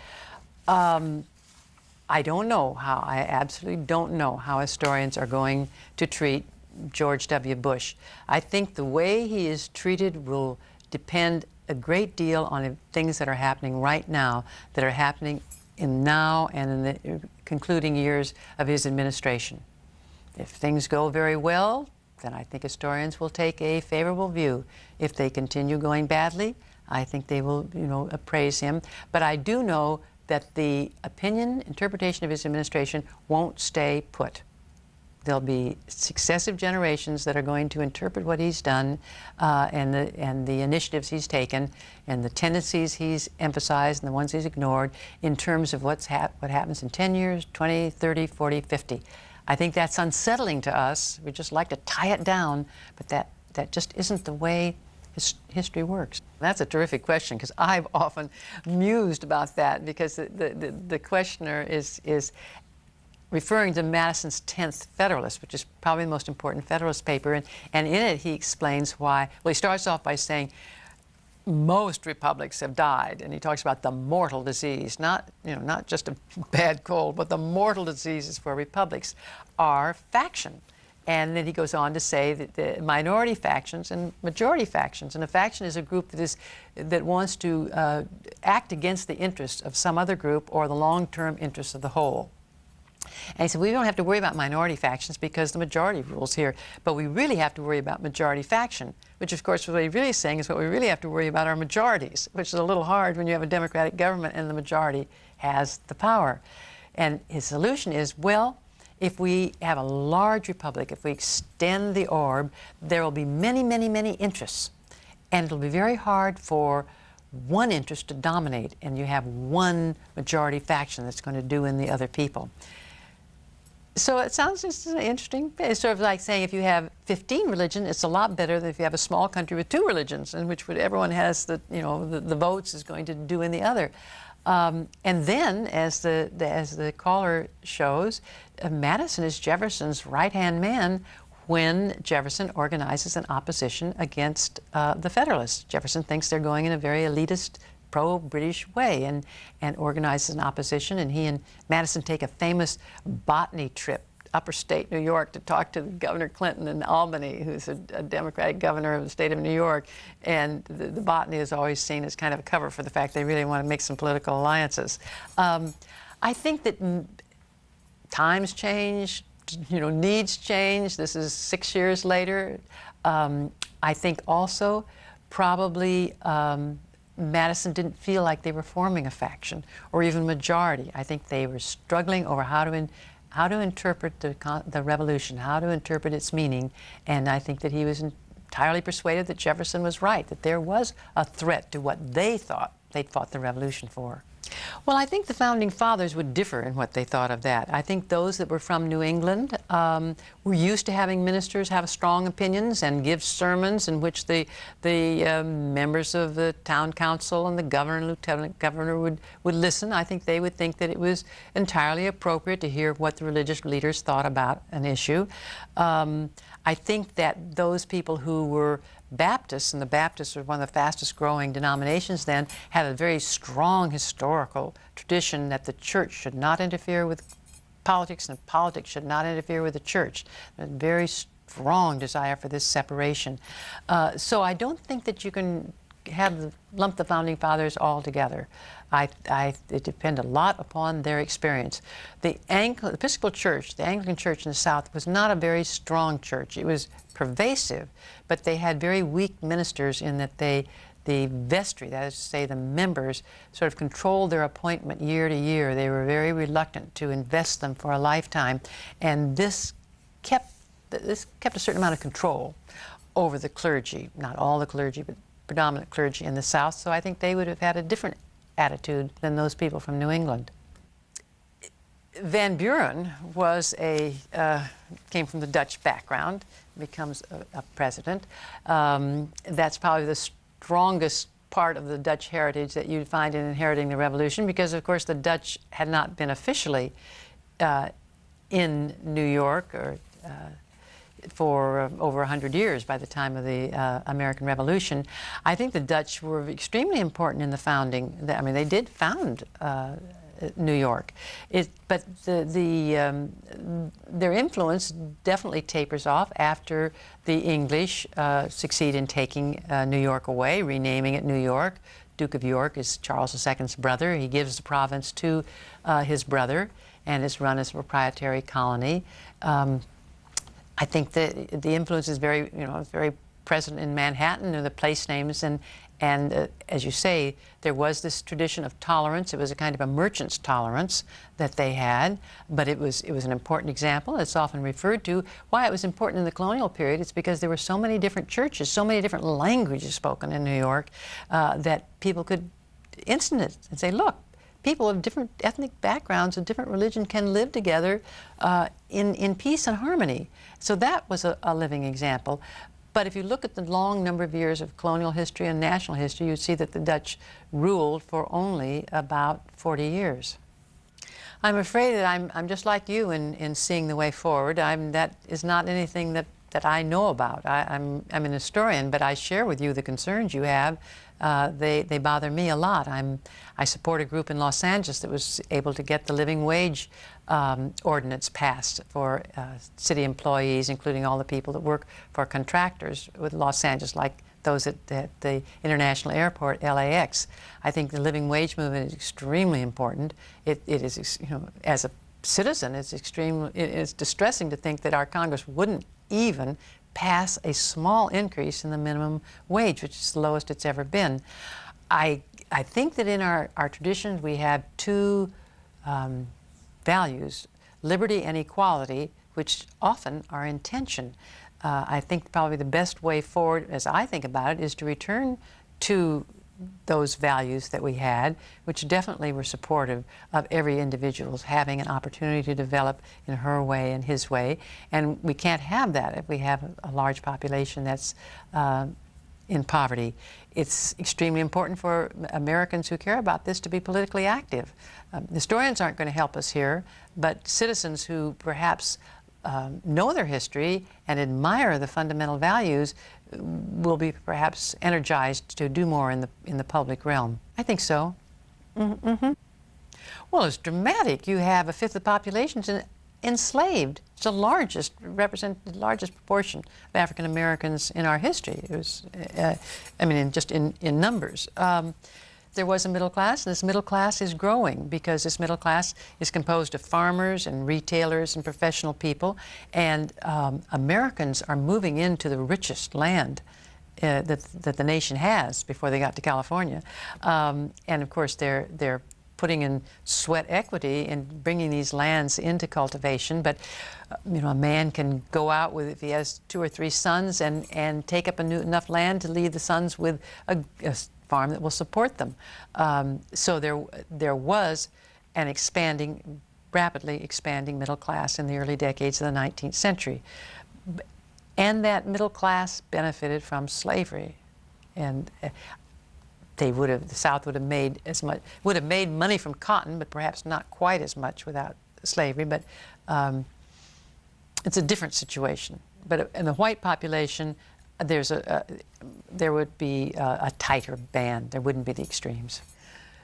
I don't know how, I absolutely don't know how historians are going to treat George W. Bush. I think the way he is treated will depend a great deal on the things that are happening right now, that are happening now and in the concluding years of his administration. If things go very well, then I think historians will take a favorable view. If they continue going badly, I think they will, appraise him. But I do know that the opinion, interpretation of his administration won't stay put. There'll be successive generations that are going to interpret what he's done and the initiatives he's taken and the tendencies he's emphasized and the ones he's ignored in terms of what happens in 10 years, 20, 30, 40, 50. I think that's unsettling to us. We just like to tie it down, but that just isn't the way history works. That's a terrific question, because I've often mused about that, because the questioner is referring to Madison's 10th Federalist, which is probably the most important Federalist paper, and in it he explains why. Well, he starts off by saying most republics have died, and he talks about the mortal disease, not just a bad cold, but the mortal diseases for republics are faction. And then he goes on to say that the minority factions and majority factions, and a faction is a group that wants to act against the interests of some other group or the long-term interests of the whole. And he said, we don't have to worry about minority factions because the majority rules here, but we really have to worry about majority faction, which of course what he's really saying is what we really have to worry about are majorities, which is a little hard when you have a democratic government and the majority has the power. And his solution is, well, if we have a large republic, if we extend the orb, there will be many, many, many interests. And it'll be very hard for one interest to dominate, and you have one majority faction that's going to do in the other people. So it sounds just interesting. It's sort of like saying if you have 15 religions, it's a lot better than if you have a small country with 2 religions, in which everyone has the votes is going to do in the other. And then, as the caller shows, Madison is Jefferson's right-hand man when Jefferson organizes an opposition against the Federalists. Jefferson thinks they're going in a very elitist, pro-British way and organizes an opposition, and he and Madison take a famous botany trip upper state New York to talk to Governor Clinton in Albany, who's a Democratic governor of the state of New York. And the botany is always seen as kind of a cover for the fact they really want to make some political alliances. I think that times change, needs change. This is 6 years later. I think also probably Madison didn't feel like they were forming a faction or even majority. I think they were struggling over how to interpret the revolution, how to interpret its meaning, and I think that he was entirely persuaded that Jefferson was right, that there was a threat to what they thought they'd fought the revolution for. Well, I think the Founding Fathers would differ in what they thought of that. I think those that were from New England were used to having ministers have strong opinions and give sermons in which the members of the town council and the governor and lieutenant governor would listen. I think they would think that it was entirely appropriate to hear what the religious leaders thought about an issue. I think that those people who were Baptists, and the Baptists were one of the fastest growing denominations then, had a very strong historical tradition that the church should not interfere with politics and politics should not interfere with the church. A very strong desire for this separation. So I don't think that you can lump the Founding Fathers all together. It depends a lot upon their experience. The Episcopal Church, the Anglican Church in the South, was not a very strong church. It was pervasive, but they had very weak ministers in that the vestry, that is to say the members, sort of controlled their appointment year to year. They were very reluctant to invest them for a lifetime, and this kept a certain amount of control over the clergy, not all the clergy, but predominant clergy in the South. So I think they would have had a different attitude than those people from New England. Van Buren came from the Dutch background, becomes a president. That's probably the strongest part of the Dutch heritage that you'd find in inheriting the revolution, because of course the Dutch had not been officially in New York for over 100 years by the time of the American Revolution. I think the Dutch were extremely important in the founding. I mean, they did found New York, but their influence definitely tapers off after the English succeed in taking New York away, renaming it New York. Duke of York is Charles II's brother. He gives the province to his brother, and it's run as a proprietary colony. I think that the influence is very present in Manhattan, or the place names, and And as you say, there was this tradition of tolerance. It was a kind of a merchant's tolerance that they had, but it was an important example. It's often referred to. Why it was important in the colonial period, it's because there were so many different churches, so many different languages spoken in New York, that people could instant it and say, look, people of different ethnic backgrounds and different religion can live together in peace and harmony. So that was a living example. But if you look at the long number of years of colonial history and national history, you see that the Dutch ruled for only about 40 years. I'm afraid that I'm just like you in seeing the way forward. That is not anything that I know about. I'm an historian, but I share with you the concerns you have. They bother me a lot. I support a group in Los Angeles that was able to get the living wage ordinance passed for city employees, including all the people that work for contractors with Los Angeles, like those at the international airport, LAX. I think the living wage movement is extremely important. It is, you know, as a citizen, it's distressing to think that our Congress wouldn't even pass a small increase in the minimum wage, which is the lowest it's ever been. I think that in our traditions we have two values, liberty and equality, which often are in tension. I think probably the best way forward, as I think about it, is to return to those values that we had, which definitely were supportive of every individual's having an opportunity to develop in her way and his way. And we can't have that if we have a large population that's in poverty. It's extremely important for Americans who care about this to be politically active. Historians aren't going to help us here, but citizens who perhaps know their history and admire the fundamental values will be perhaps energized to do more in the public realm. I think so. Mm-hmm. Well, it's dramatic. You have a fifth of the population enslaved. It's the largest proportion of African Americans in our history. It was, I mean, just in numbers. There was a middle class, and this middle class is growing because this middle class is composed of farmers and retailers and professional people, and Americans are moving into the richest land that the nation has before they got to California. And of course, they're putting in sweat equity and bringing these lands into cultivation. But you know, a man can go out with, if he has 2 or 3 sons, and take up enough land to leave the sons with a farm that will support them. So there was an rapidly expanding middle class in the early decades of the 19th century. And that middle class benefited from slavery. And the South would have made money from cotton, but perhaps not quite as much without slavery. But it's a different situation. But in the white population, there would be a tighter band. There wouldn't be the extremes.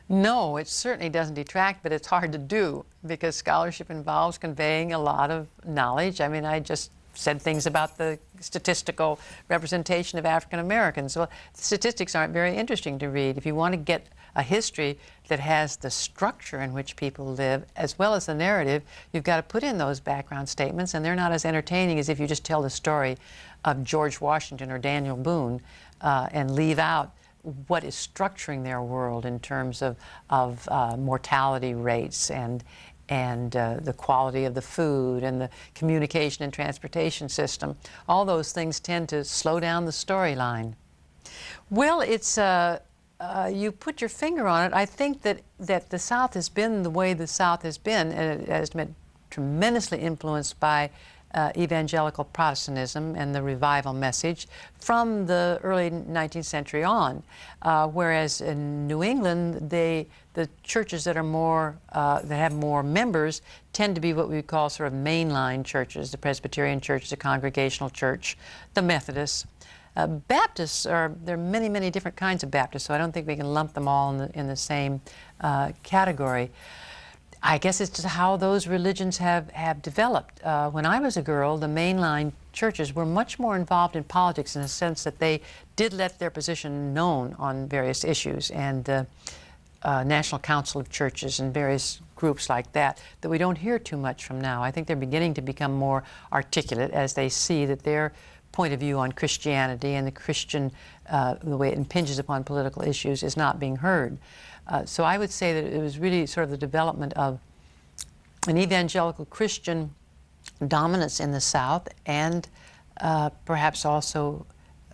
No, it certainly doesn't detract, but it's hard to do because scholarship involves conveying a lot of knowledge. I mean, I just said things about the statistical representation of African Americans. Well, statistics aren't very interesting to read. If you want to get a history that has the structure in which people live as well as the narrative, you've got to put in those background statements, and they're not as entertaining as if you just tell the story of George Washington or Daniel Boone and leave out what is structuring their world in terms of mortality rates and the quality of the food and the communication and transportation system. All those things tend to slow down the storyline. Well, it's you put your finger on it. I think that the South has been the way the South has been, and it has been tremendously influenced by evangelical Protestantism and the revival message from the early 19th century on. Whereas in New England, the churches that are more that have more members tend to be what we would call sort of mainline churches: the Presbyterian Church, the Congregational Church, the Methodists. Baptists there are many, many different kinds of Baptists, so I don't think we can lump them all in the same category. I guess it's just how those religions have developed. When I was a girl, the mainline churches were much more involved in politics in the sense that they did let their position known on various issues, and National Council of Churches and various groups like that that we don't hear too much from now. I think they're beginning to become more articulate as they see that their point of view on Christianity and the Christian, the way it impinges upon political issues is not being heard. So I would say that it was really sort of the development of an evangelical Christian dominance in the South, and perhaps also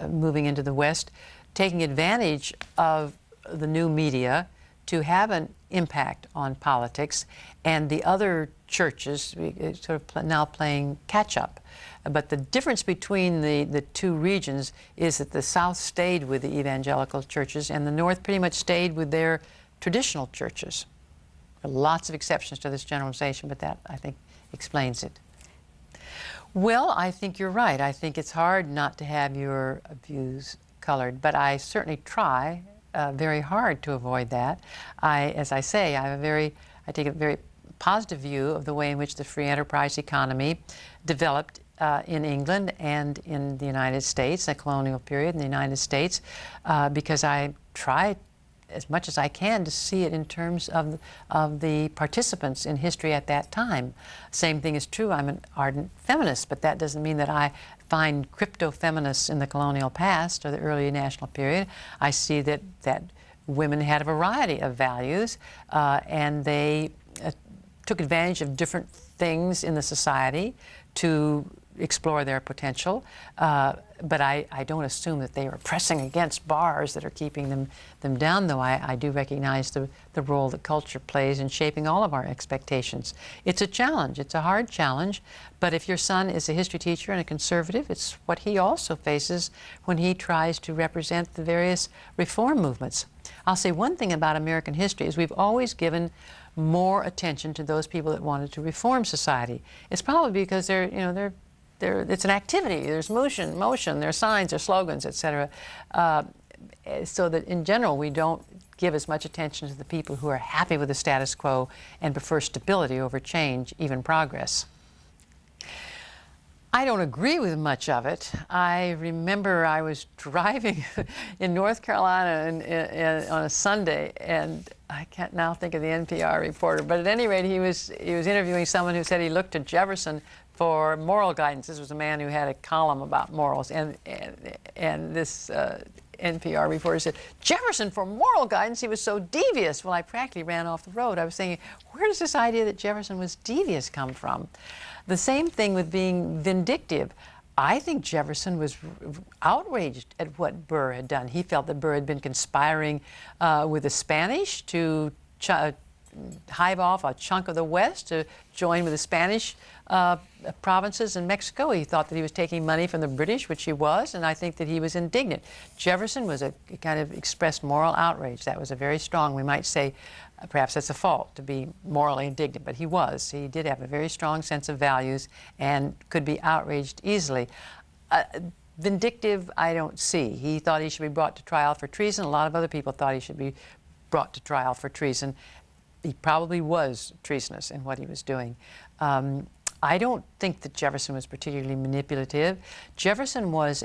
moving into the West, taking advantage of the new media to have an impact on politics, and the other churches sort of now playing catch-up. But the difference between the two regions is that the South stayed with the evangelical churches, and the North pretty much stayed with their traditional churches. There are lots of exceptions to this generalization, but that, I think, explains it. Well, I think you're right. I think it's hard not to have your views colored, but I certainly try very hard to avoid that. As I say, I take a very positive view of the way in which the free enterprise economy developed in England and in the United States, the colonial period in the United States, because I try as much as I can to see it in terms of the participants in history at that time. Same thing is true. I'm an ardent feminist, but that doesn't mean that I find crypto-feminists in the colonial past or the early national period. I see that women had a variety of values, and they took advantage of different things in the society to explore their potential, but I don't assume that they are pressing against bars that are keeping them down, though I do recognize the role that culture plays in shaping all of our expectations. It's a challenge. It's a hard challenge, but if your son is a history teacher and a conservative, it's what he also faces when he tries to represent the various reform movements. I'll say one thing about American history is we've always given more attention to those people that wanted to reform society. It's probably because it's an activity. There's motion, there's signs, there's slogans, etc. So that in general, we don't give as much attention to the people who are happy with the status quo and prefer stability over change, even progress. I don't agree with much of it. I remember I was driving in North Carolina on a Sunday, and I can't now think of the NPR reporter, but at any rate, he was interviewing someone who said he looked to Jefferson for moral guidance. This was a man who had a column about morals, and this NPR reporter said, Jefferson for moral guidance, he was so devious. Well, I practically ran off the road. I was thinking, where does this idea that Jefferson was devious come from? The same thing with being vindictive. I think Jefferson was outraged at what Burr had done. He felt that Burr had been conspiring with the Spanish to hive off a chunk of the West to join with the Spanish provinces in Mexico. He thought that he was taking money from the British, which he was, and I think that he was indignant. Jefferson was a kind of expressed moral outrage. That was a very strong, we might say, perhaps that's a fault to be morally indignant, but he was. He did have a very strong sense of values and could be outraged easily. Vindictive, I don't see. He thought he should be brought to trial for treason. A lot of other people thought he should be brought to trial for treason. He probably was treasonous in what he was doing. I don't think that Jefferson was particularly manipulative. Jefferson was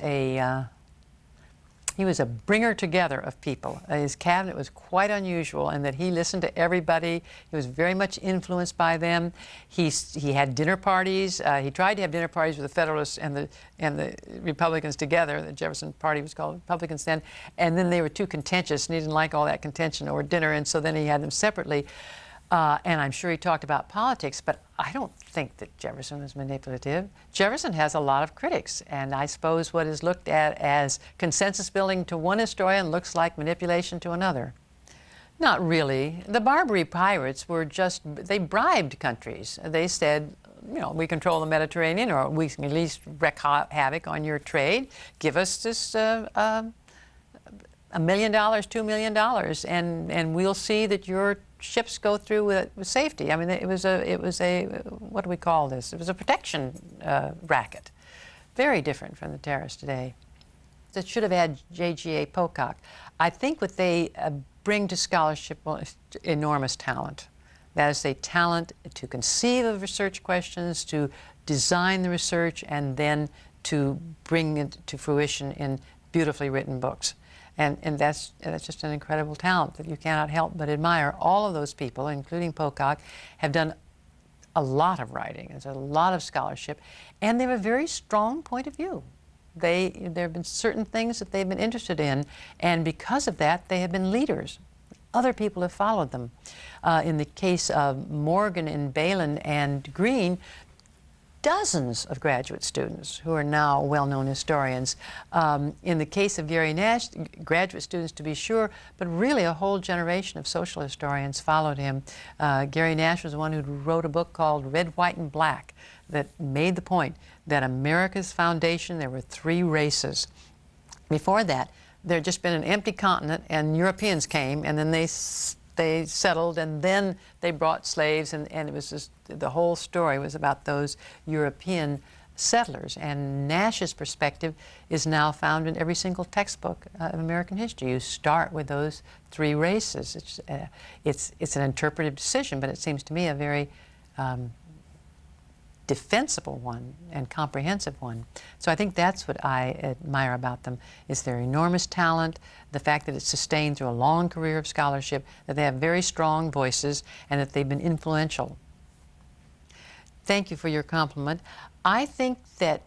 he was a bringer together of people. His cabinet was quite unusual in that he listened to everybody. He was very much influenced by them. He had dinner parties. He tried to have dinner parties with the Federalists and the Republicans together. The Jefferson Party was called Republicans then. And then they were too contentious, and he didn't like all that contention over dinner, and so then he had them separately. And I'm sure he talked about politics, but I don't think that Jefferson was manipulative. Jefferson has a lot of critics, and I suppose what is looked at as consensus building to one historian looks like manipulation to another. Not really. The Barbary pirates were they bribed countries. They said, you know, we control the Mediterranean, or we can at least wreak havoc on your trade. Give us this $1 million, $2 million, and we'll see that your ships go through with safety. I mean, it was a what do we call this? It was a protection racket. Very different from the terrorists today. That should have had J.G.A. Pocock. I think what they bring to scholarship, well, is enormous talent. That is, a talent to conceive of research questions, to design the research, and then to bring it to fruition in beautifully written books. And that's just an incredible talent that you cannot help but admire. All of those people, including Pocock, have done a lot of writing. There's a lot of scholarship, and they have a very strong point of view. there have been certain things that they've been interested in, and because of that, they have been leaders. Other people have followed them. In the case of Morgan and Balin and Green, dozens of graduate students who are now well-known historians. In the case of Gary Nash, graduate students to be sure, but really a whole generation of social historians followed him. Gary Nash was the one who wrote a book called Red, White, and Black that made the point that America's foundation, there were 3 races. Before that, there had just been an empty continent, and Europeans came, and then they settled, and then they brought slaves, and it was just, the whole story was about those European settlers. And Nash's perspective is now found in every single textbook of American history. You start with those 3 races. It's an interpretive decision, but it seems to me a very defensible one and comprehensive one. So I think that's what I admire about them, is their enormous talent, the fact that it's sustained through a long career of scholarship, that they have very strong voices, and that they've been influential. Thank you for your compliment. I think that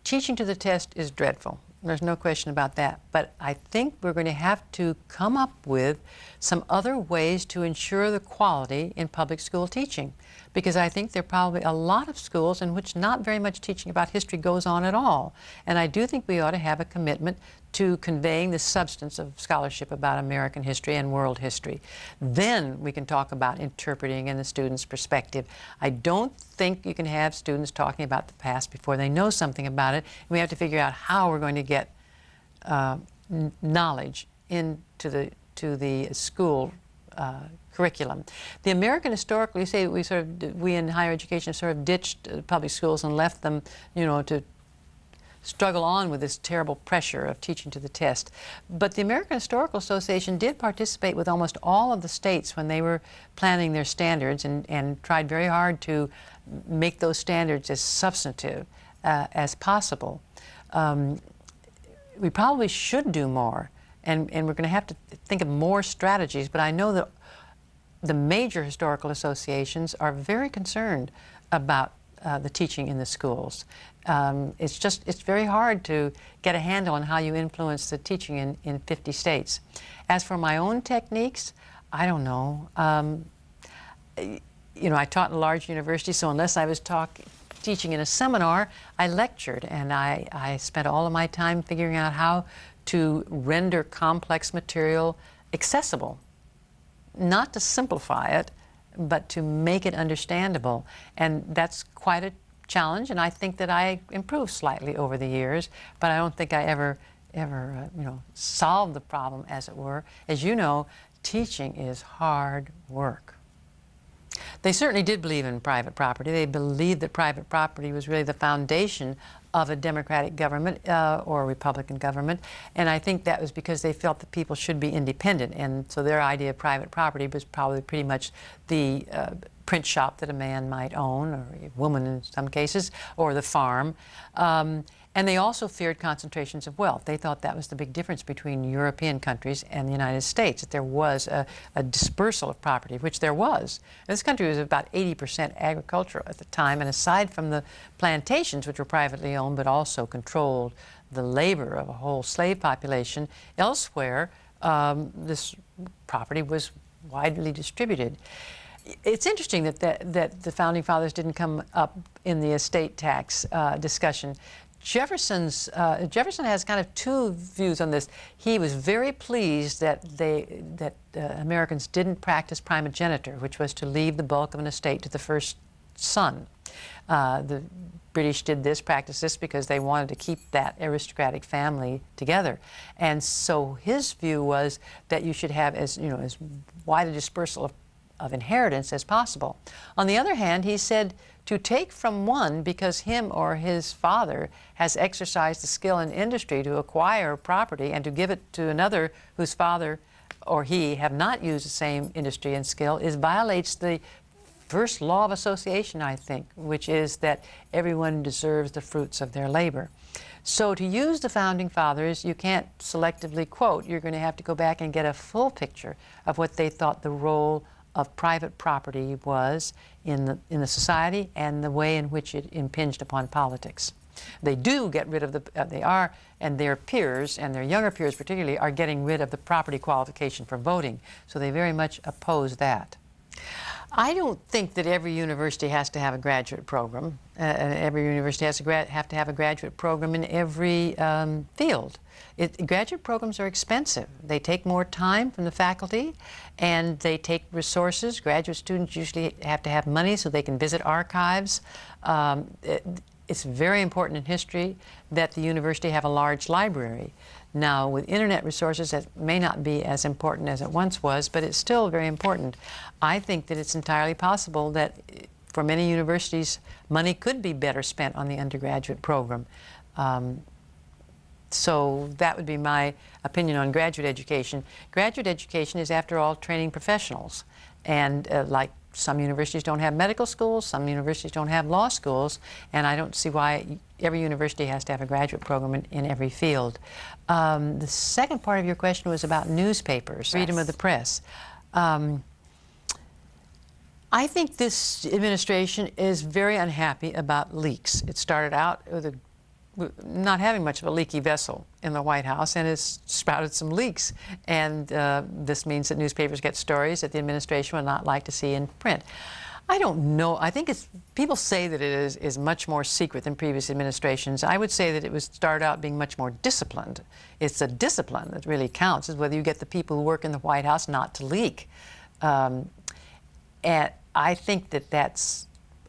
teaching to the test is dreadful. There's no question about that. But I think we're going to have to come up with some other ways to ensure the quality in public school teaching, because I think there are probably a lot of schools in which not very much teaching about history goes on at all. And I do think we ought to have a commitment to conveying the substance of scholarship about American history and world history. Then we can talk about interpreting in the student's perspective. I don't think you can have students talking about the past before they know something about it. And we have to figure out how we're going to get knowledge into the school curriculum. The American historical, you say we in higher education sort of ditched public schools and left them, you know, to struggle on with this terrible pressure of teaching to the test. But the American Historical Association did participate with almost all of the states when they were planning their standards, and tried very hard to make those standards as substantive as possible. We probably should do more, and we're going to have to think of more strategies, but I know that the major historical associations are very concerned about the teaching in the schools. It's very hard to get a handle on how you influence the teaching in 50 states. As for my own techniques, I don't know. You know, I taught in a large university, so unless I was teaching in a seminar, I lectured, and I spent all of my time figuring out how to render complex material accessible. Not to simplify it, but to make it understandable. And that's quite a challenge, and I think that I improved slightly over the years, but I don't think I ever you know, solved the problem, as it were. As you know, teaching is hard work. They certainly did believe in private property. They believed that private property was really the foundation of a democratic government or a Republican government, and I think that was because they felt that people should be independent, and so their idea of private property was probably pretty much the print shop that a man might own, or a woman in some cases, or the farm. And they also feared concentrations of wealth. They thought that was the big difference between European countries and the United States, that there was a dispersal of property, which there was. And this country was about 80% agricultural at the time, and aside from the plantations, which were privately owned but also controlled the labor of a whole slave population, elsewhere this property was widely distributed. It's interesting that the Founding Fathers didn't come up in the estate tax discussion. Jefferson has kind of 2 views on this. He was very pleased that Americans didn't practice primogeniture, which was to leave the bulk of an estate to the first son. The British practiced this because they wanted to keep that aristocratic family together. And so his view was that you should have as wide a dispersal of inheritance as possible. On the other hand, he said to take from one because him or his father has exercised the skill in industry to acquire property, and to give it to another whose father or he have not used the same industry and skill violates the first law of association, I think, which is that everyone deserves the fruits of their labor. So to use the Founding Fathers, you can't selectively quote. You're going to have to go back and get a full picture of what they thought the role of private property was in the society, and the way in which it impinged upon politics. They do get rid of the, they are, and their peers, and their younger peers particularly, are getting rid of the property qualification for voting. So they very much oppose that. I don't think that every university has to have a graduate program. Every university has to have a graduate program in every field. Graduate programs are expensive. They take more time from the faculty, and they take resources. Graduate students usually have to have money so they can visit archives. It's very important in history that the university have a large library. Now, with internet resources, that may not be as important as it once was, but it's still very important. I think that it's entirely possible that for many universities, money could be better spent on the undergraduate program. So that would be my opinion on graduate education. Graduate education is, after all, training professionals. And like some universities don't have medical schools, some universities don't have law schools, and I don't see why every university has to have a graduate program in every field. The second part of your question was about newspapers, freedom of the press. I think this administration is very unhappy about leaks. It started out with not having much of a leaky vessel in the White House, and has sprouted some leaks. And this means that newspapers get stories that the administration would not like to see in print. I don't know. I think people say that it is much more secret than previous administrations. I would say that it was started out being much more disciplined. It's the discipline that really counts, is whether you get the people who work in the White House not to leak. And I think that that's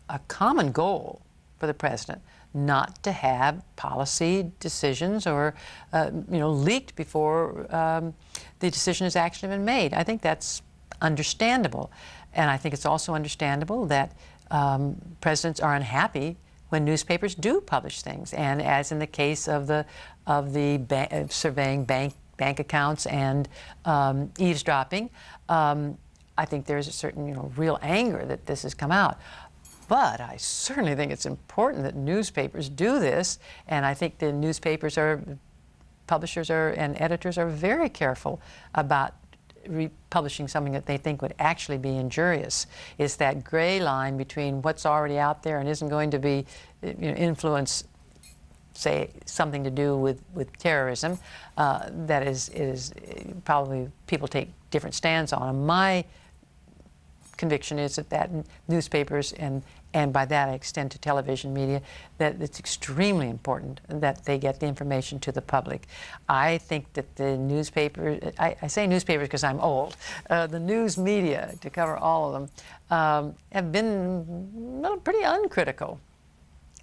a common goal for the president, not to have policy decisions or leaked before the decision has actually been made. I think that's understandable, and I think it's also understandable that presidents are unhappy when newspapers do publish things, and as in the case of the surveying bank accounts and eavesdropping, I think there's a certain real anger that this has come out. But I certainly think it's important that newspapers do this, and I think the newspapers publishers and editors are very careful about republishing something that they think would actually be injurious. It's that gray line between what's already out there and isn't going to be influence, say, something to do with terrorism, that is probably people take different stands on. And my conviction is that newspapers, and by that I extend to television media, that it's extremely important that they get the information to the public. I think that the newspapers, I say newspapers because I'm old, the news media, to cover all of them, have been pretty uncritical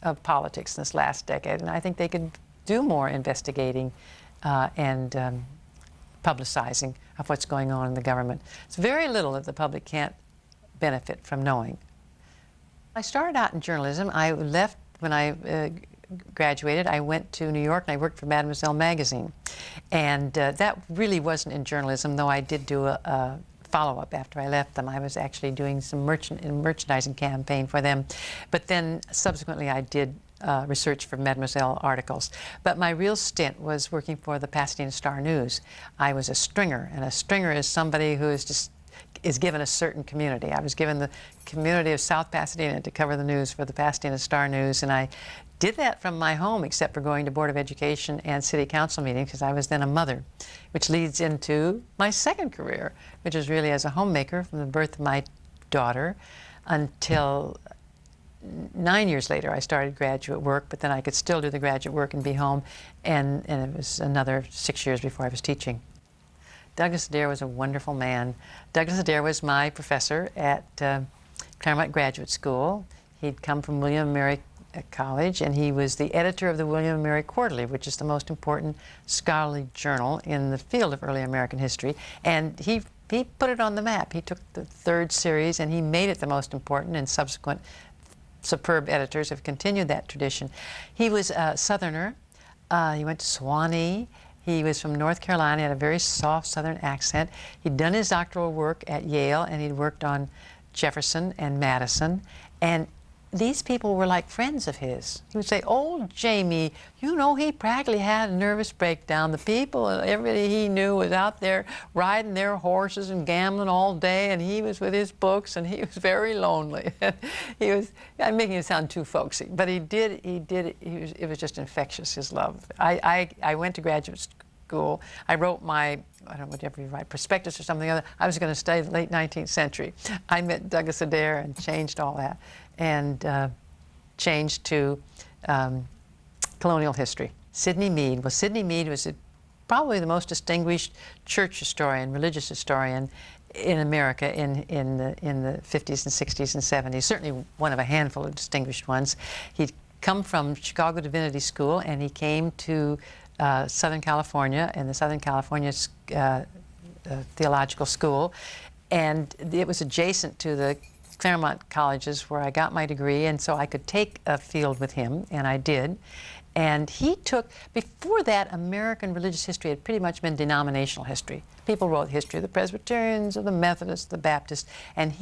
of politics in this last decade, and I think they could do more investigating and publicizing of what's going on in the government. It's very little that the public can't benefit from knowing. I started out in journalism. I left when I graduated. I went to New York and I worked for Mademoiselle magazine. And that really wasn't in journalism, though I did do a follow-up after I left them. I was actually doing some merchandising campaign for them. But then subsequently I did research for Mademoiselle articles. But my real stint was working for the Pasadena Star-News. I was a stringer, and a stringer is somebody who is given a certain community. I was given the community of South Pasadena to cover the news for the Pasadena Star-News, and I did that from my home, except for going to Board of Education and City Council meetings, because I was then a mother, which leads into my second career, which is really as a homemaker from the birth of my daughter until 9 years later. I started graduate work, but then I could still do the graduate work and be home, and it was another 6 years before I was teaching. Douglas Adair was a wonderful man. Douglas Adair was my professor at Claremont Graduate School. He'd come from William & Mary College, and he was the editor of the William & Mary Quarterly, which is the most important scholarly journal in the field of early American history. And he put it on the map. He took the third series and he made it the most important, and subsequent superb editors have continued that tradition. He was a Southerner. He went to Sewanee. He was from North Carolina, had a very soft Southern accent. He'd done his doctoral work at Yale, and he'd worked on Jefferson and Madison. And these people were like friends of his. He would say, "Old Jamie, you know, he practically had a nervous breakdown. The people, everybody he knew was out there riding their horses and gambling all day, and he was with his books, and he was very lonely." I'm making it sound too folksy, but it was just infectious, his love. I went to graduate school. I wrote my, I don't know, whatever you write, prospectus or something other. I was going to study the late 19th century. I met Douglas Adair and changed all that, and changed to colonial history. Sidney Mead. Well, Sidney Mead was probably the most distinguished church historian, religious historian in America in the 50s and 60s and 70s. Certainly one of a handful of distinguished ones. He'd come from Chicago Divinity School, and he came to Southern California, and the Southern California Theological School, and it was adjacent to the Claremont colleges where I got my degree, and so I could take a field with him, and I did. And he took, before that, American religious history had pretty much been denominational history. People wrote history of the Presbyterians, of the Methodists, the Baptists, and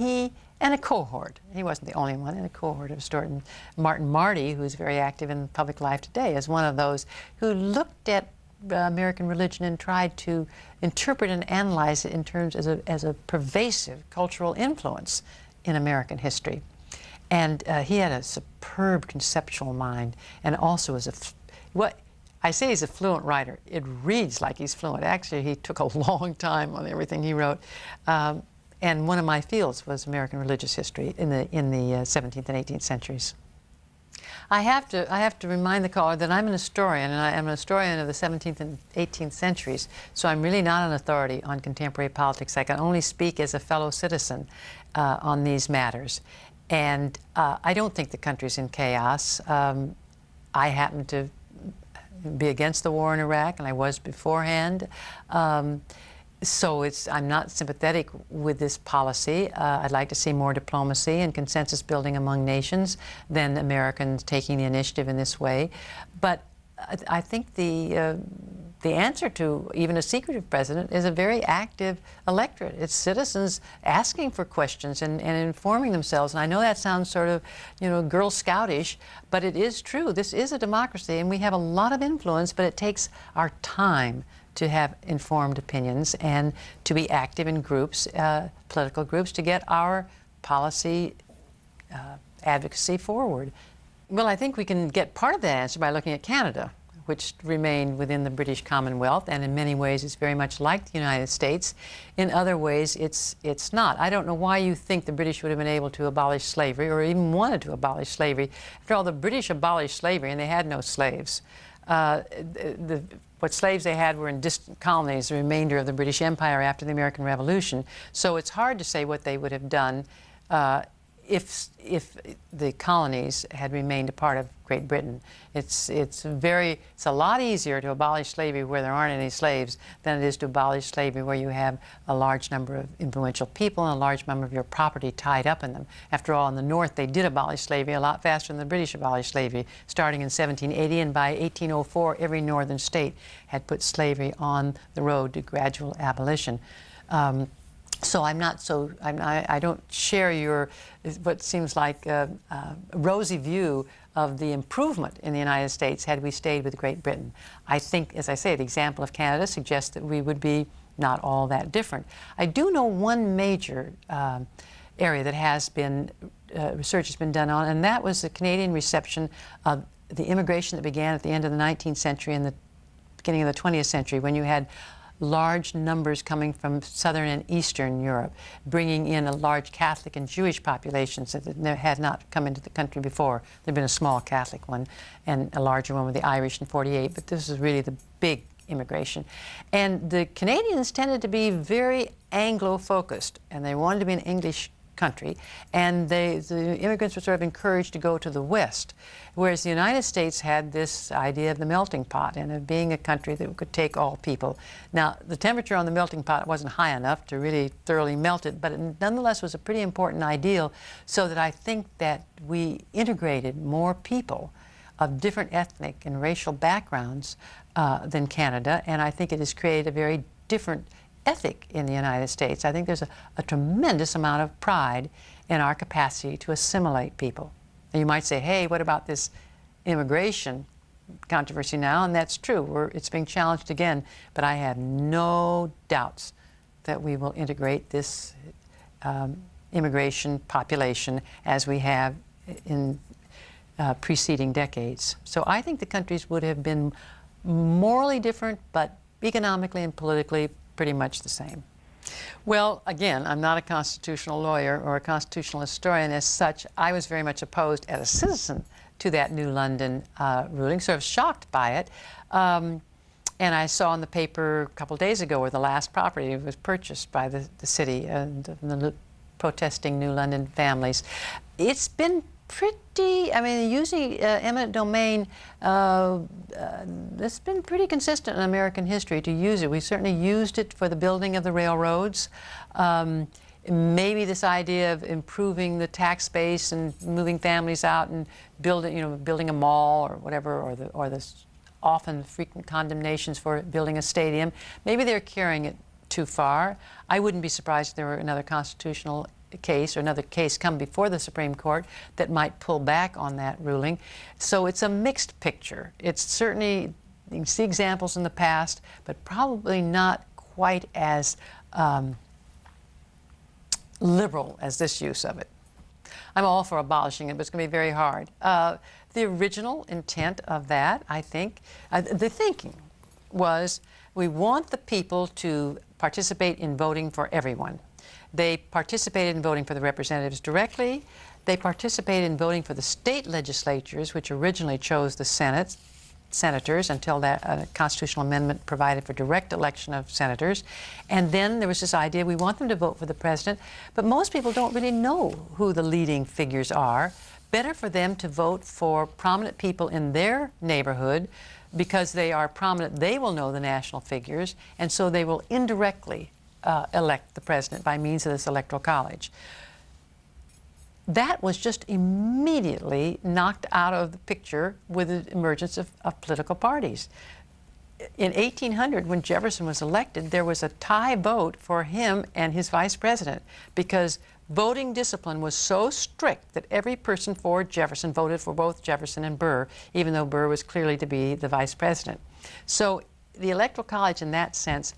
a cohort. He wasn't the only one, and a cohort of historians. Martin Marty, who's very active in public life today, is one of those who looked at American religion and tried to interpret and analyze it in terms as a pervasive cultural influence in American history. And he had a superb conceptual mind, and also as what I say he's a fluent writer. It reads like he's fluent. Actually, he took a long time on everything he wrote. And one of my fields was American religious history in the 17th and 18th centuries. I have to remind the caller that I'm an historian, and I am an historian of the 17th and 18th centuries, so I'm really not an authority on contemporary politics. I can only speak as a fellow citizen on these matters. And I don't think the country's in chaos. I happen to be against the war in Iraq, and I was beforehand. So I'm not sympathetic with this policy. I'd like to see more diplomacy and consensus building among nations than Americans taking the initiative in this way. But I think the answer to even a secretive president is a very active electorate. It's citizens asking for questions and informing themselves. And I know that sounds sort of, Girl Scoutish, but it is true. This is a democracy, and we have a lot of influence, but it takes our time to have informed opinions and to be active in groups, political groups, to get our policy advocacy forward. Well, I think we can get part of that answer by looking at Canada, which remained within the British Commonwealth, and in many ways it's very much like the United States. In other ways, it's not. I don't know why you think the British would have been able to abolish slavery or even wanted to abolish slavery. After all, the British abolished slavery and they had no slaves. What slaves they had were in distant colonies, the remainder of the British Empire after the American Revolution. So it's hard to say what they would have done if the colonies had remained a part of Great Britain. It's a lot easier to abolish slavery where there aren't any slaves than it is to abolish slavery where you have a large number of influential people and a large number of your property tied up in them. After all, in the North, they did abolish slavery a lot faster than the British abolished slavery, starting in 1780, and by 1804, every northern state had put slavery on the road to gradual abolition. So I don't share your, what seems like a rosy view of the improvement in the United States had we stayed with Great Britain. I think, as I say, the example of Canada suggests that we would be not all that different. I do know one major area that has been, research has been done on, and that was the Canadian reception of the immigration that began at the end of the 19th century and the beginning of the 20th century, when you had large numbers coming from Southern and Eastern Europe, bringing in a large Catholic and Jewish populations that had not come into the country before. There had been a small Catholic one and a larger one with the Irish in '48, but this is really the big immigration. And the Canadians tended to be very Anglo-focused, and they wanted to be an English country, and the immigrants were sort of encouraged to go to the West, whereas the United States had this idea of the melting pot and of being a country that could take all people. Now, the temperature on the melting pot wasn't high enough to really thoroughly melt it, but it nonetheless was a pretty important ideal, so that I think that we integrated more people of different ethnic and racial backgrounds than Canada, and I think it has created a very different ethic in the United States. I think there's a tremendous amount of pride in our capacity to assimilate people. And you might say, hey, what about this immigration controversy now? And that's true. It's being challenged again. But I have no doubts that we will integrate this immigration population as we have in preceding decades. So I think the countries would have been morally different, but economically and politically pretty much the same. Well, again, I'm not a constitutional lawyer or a constitutional historian as such. I was very much opposed as a citizen to that New London ruling, sort of shocked by it. And I saw in the paper a couple days ago where the last property was purchased by the city and the protesting New London families. It's been pretty, I mean, using eminent domain, it's been pretty consistent in American history to use it. We certainly used it for the building of the railroads. Maybe this idea of improving the tax base and moving families out and building a mall or whatever, or the often frequent condemnations for building a stadium. Maybe they're carrying it too far. I wouldn't be surprised if there were another constitutional case or another case come before the Supreme Court that might pull back on that ruling. So it's a mixed picture. It's certainly, you can see examples in the past, but probably not quite as liberal as this use of it. I'm all for abolishing it, but it's going to be very hard. The original intent of that, I think, the thinking was we want the people to participate in voting for everyone. They participated in voting for the representatives directly. They participated in voting for the state legislatures, which originally chose the senators until that constitutional amendment provided for direct election of senators. And then there was this idea we want them to vote for the president, but most people don't really know who the leading figures are. Better for them to vote for prominent people in their neighborhood because they are prominent. They will know the national figures, and so they will indirectly elect the president by means of this electoral college. That was just immediately knocked out of the picture with the emergence of political parties. In 1800, when Jefferson was elected, there was a tie vote for him and his vice president because voting discipline was so strict that every person for Jefferson voted for both Jefferson and Burr, even though Burr was clearly to be the vice president. So the Electoral College in that sense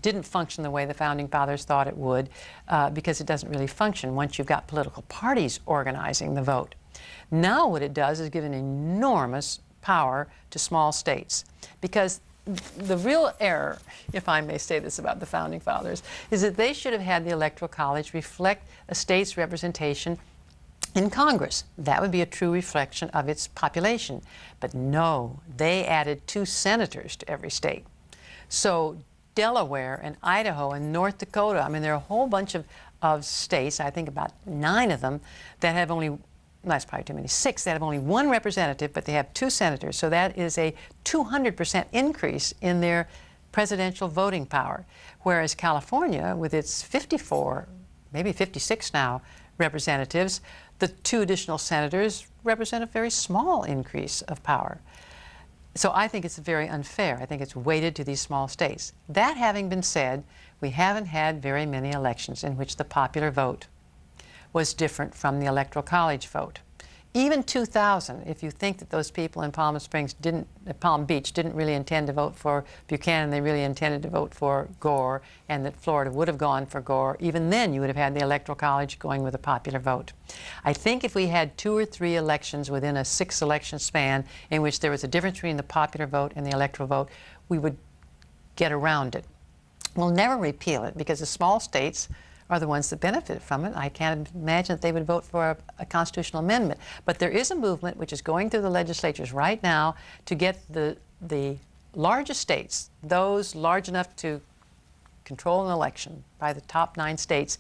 didn't function the way the Founding Fathers thought it would because it doesn't really function once you've got political parties organizing the vote. Now what it does is give an enormous power to small states because the real error, if I may say this about the Founding Fathers, is that they should have had the Electoral College reflect a state's representation in Congress. That would be a true reflection of its population. But no, they added 2 senators to every state. So Delaware and Idaho and North Dakota, I mean, there are a whole bunch of states, I think about 9 of them, that have only, that's probably too many, 6 that have only 1 representative, but they have 2 senators. So that is a 200% increase in their presidential voting power. Whereas California, with its 54, maybe 56 now, representatives, the 2 additional senators represent a very small increase of power. So I think it's very unfair. I think it's weighted to these small states. That having been said, we haven't had very many elections in which the popular vote was different from the Electoral College vote. Even 2000, if you think that those people in Palm Beach didn't really intend to vote for Buchanan, they really intended to vote for Gore, and that Florida would have gone for Gore, even then you would have had the Electoral College going with a popular vote. I think if we had 2 or 3 elections within a 6-election span in which there was a difference between the popular vote and the electoral vote, we would get around it. We'll never repeal it because the small states are the ones that benefit from it. I can't imagine that they would vote for a constitutional amendment. But there is a movement which is going through the legislatures right now to get the largest states, those large enough to control an election by the top 9 states,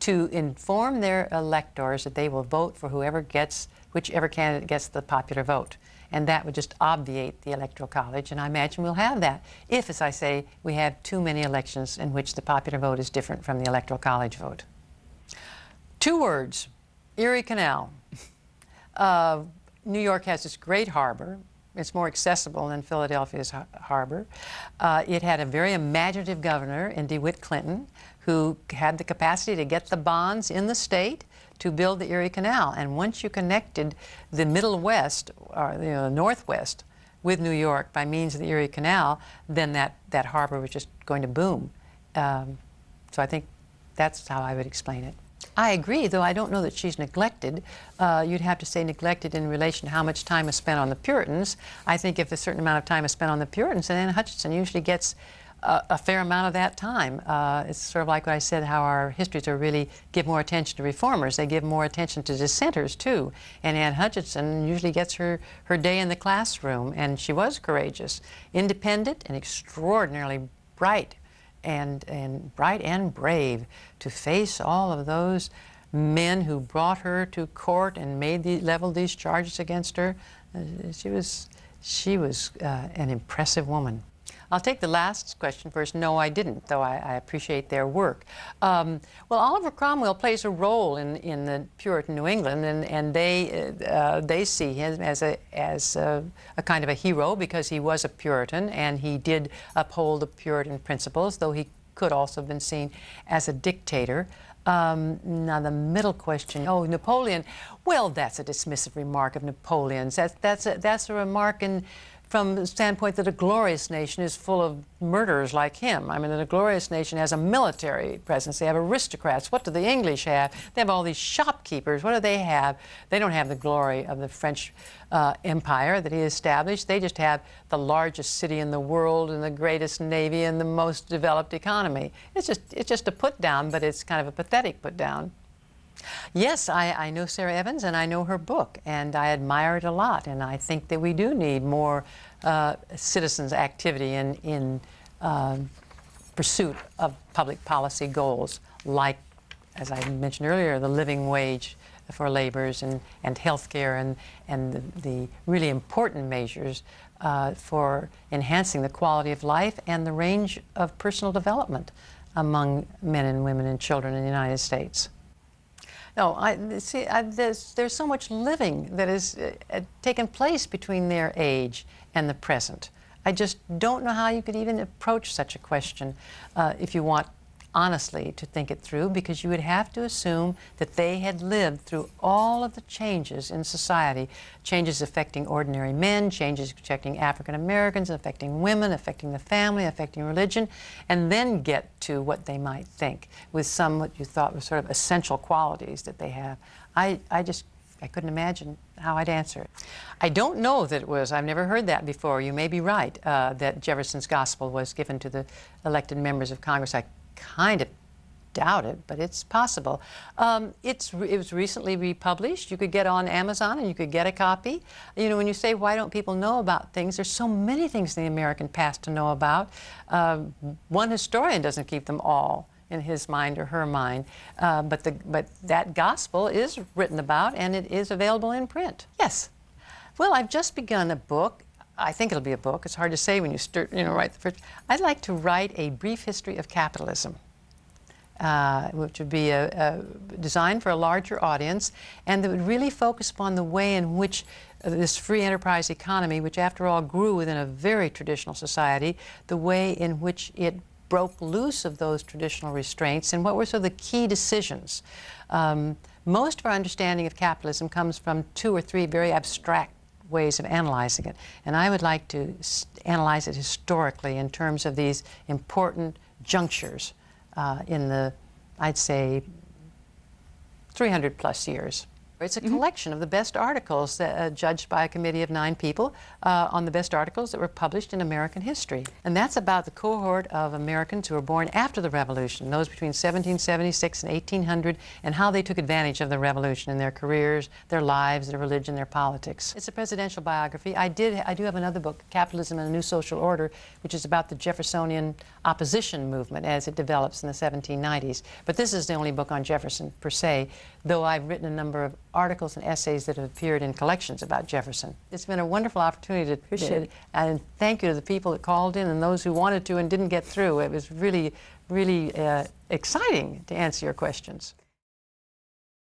to inform their electors that they will vote for whichever candidate gets the popular vote. And that would just obviate the Electoral College, and I imagine we'll have that if, as I say, we have too many elections in which the popular vote is different from the Electoral College vote. 2 words, Erie Canal. New York has this great harbor. It's more accessible than Philadelphia's harbor. It had a very imaginative governor in DeWitt Clinton who had the capacity to get the bonds in the state to build the Erie Canal. And once you connected the Middle West, or the Northwest, with New York by means of the Erie Canal, then that harbor was just going to boom. So I think that's how I would explain it. I agree, though I don't know that she's neglected. You'd have to say neglected in relation to how much time is spent on the Puritans. I think if a certain amount of time is spent on the Puritans, then Anne Hutchinson usually gets a fair amount of that time. It's sort of like what I said, how our histories are really give more attention to reformers. They give more attention to dissenters, too. And Anne Hutchinson usually gets her day in the classroom, and she was courageous, independent, and extraordinarily bright. And bright and brave to face all of those men who brought her to court and leveled these charges against her. She was an impressive woman. I'll take the last question first. No, I didn't, though I appreciate their work. Well, Oliver Cromwell plays a role in the Puritan New England, and they see him as a kind of a hero because he was a Puritan and he did uphold the Puritan principles, though he could also have been seen as a dictator. Now the middle question, oh, Napoleon. Well, that's a dismissive remark of Napoleon's. That's a remark from the standpoint that a glorious nation is full of murderers like him. I mean, a glorious nation has a military presence. They have aristocrats. What do the English have? They have all these shopkeepers. What do they have? They don't have the glory of the French empire that he established. They just have the largest city in the world and the greatest navy and the most developed economy. It's just a put down, but it's kind of a pathetic put down. Yes, I know Sarah Evans, and I know her book, and I admire it a lot, and I think that we do need more citizens' activity in pursuit of public policy goals, like, as I mentioned earlier, the living wage for laborers and health care and the really important measures for enhancing the quality of life and the range of personal development among men and women and children in the United States. No, there's so much living that has taken place between their age and the present. I just don't know how you could even approach such a question if you want honestly to think it through, because you would have to assume that they had lived through all of the changes in society, changes affecting ordinary men, changes affecting African Americans, affecting women, affecting the family, affecting religion, and then get to what they might think with some what you thought were sort of essential qualities that they have. I couldn't imagine how I'd answer it. I don't know that it was, I've never heard that before. You may be right, that Jefferson's gospel was given to the elected members of Congress. I kind of doubt it, but it's possible. It was recently republished. You could get on Amazon and you could get a copy. You know, when you say, why don't people know about things, there's so many things in the American past to know about. One historian doesn't keep them all in his mind or her mind, but that gospel is written about and it is available in print. Yes. Well, I've just begun a book. I think it'll be a book. It's hard to say when you start, write the first. I'd like to write a brief history of capitalism, which would be designed for a larger audience, and that would really focus upon the way in which this free enterprise economy, which after all grew within a very traditional society, the way in which it broke loose of those traditional restraints and what were sort of the key decisions. Most of our understanding of capitalism comes from 2 or 3 very abstract ways of analyzing it. And I would like to analyze it historically in terms of these important junctures in the, I'd say, 300 plus years. It's a collection of the best articles judged by a committee of 9 people on the best articles that were published in American history. And that's about the cohort of Americans who were born after the Revolution, those between 1776 and 1800, and how they took advantage of the Revolution in their careers, their lives, their religion, their politics. It's a presidential biography. I do have another book, Capitalism and a New Social Order, which is about the Jeffersonian opposition movement as it develops in the 1790s. But this is the only book on Jefferson, per se, though I've written a number of articles and essays that have appeared in collections about Jefferson. It's been a wonderful opportunity to appreciate it, and thank you to the people that called in and those who wanted to and didn't get through. It was really, really exciting to answer your questions.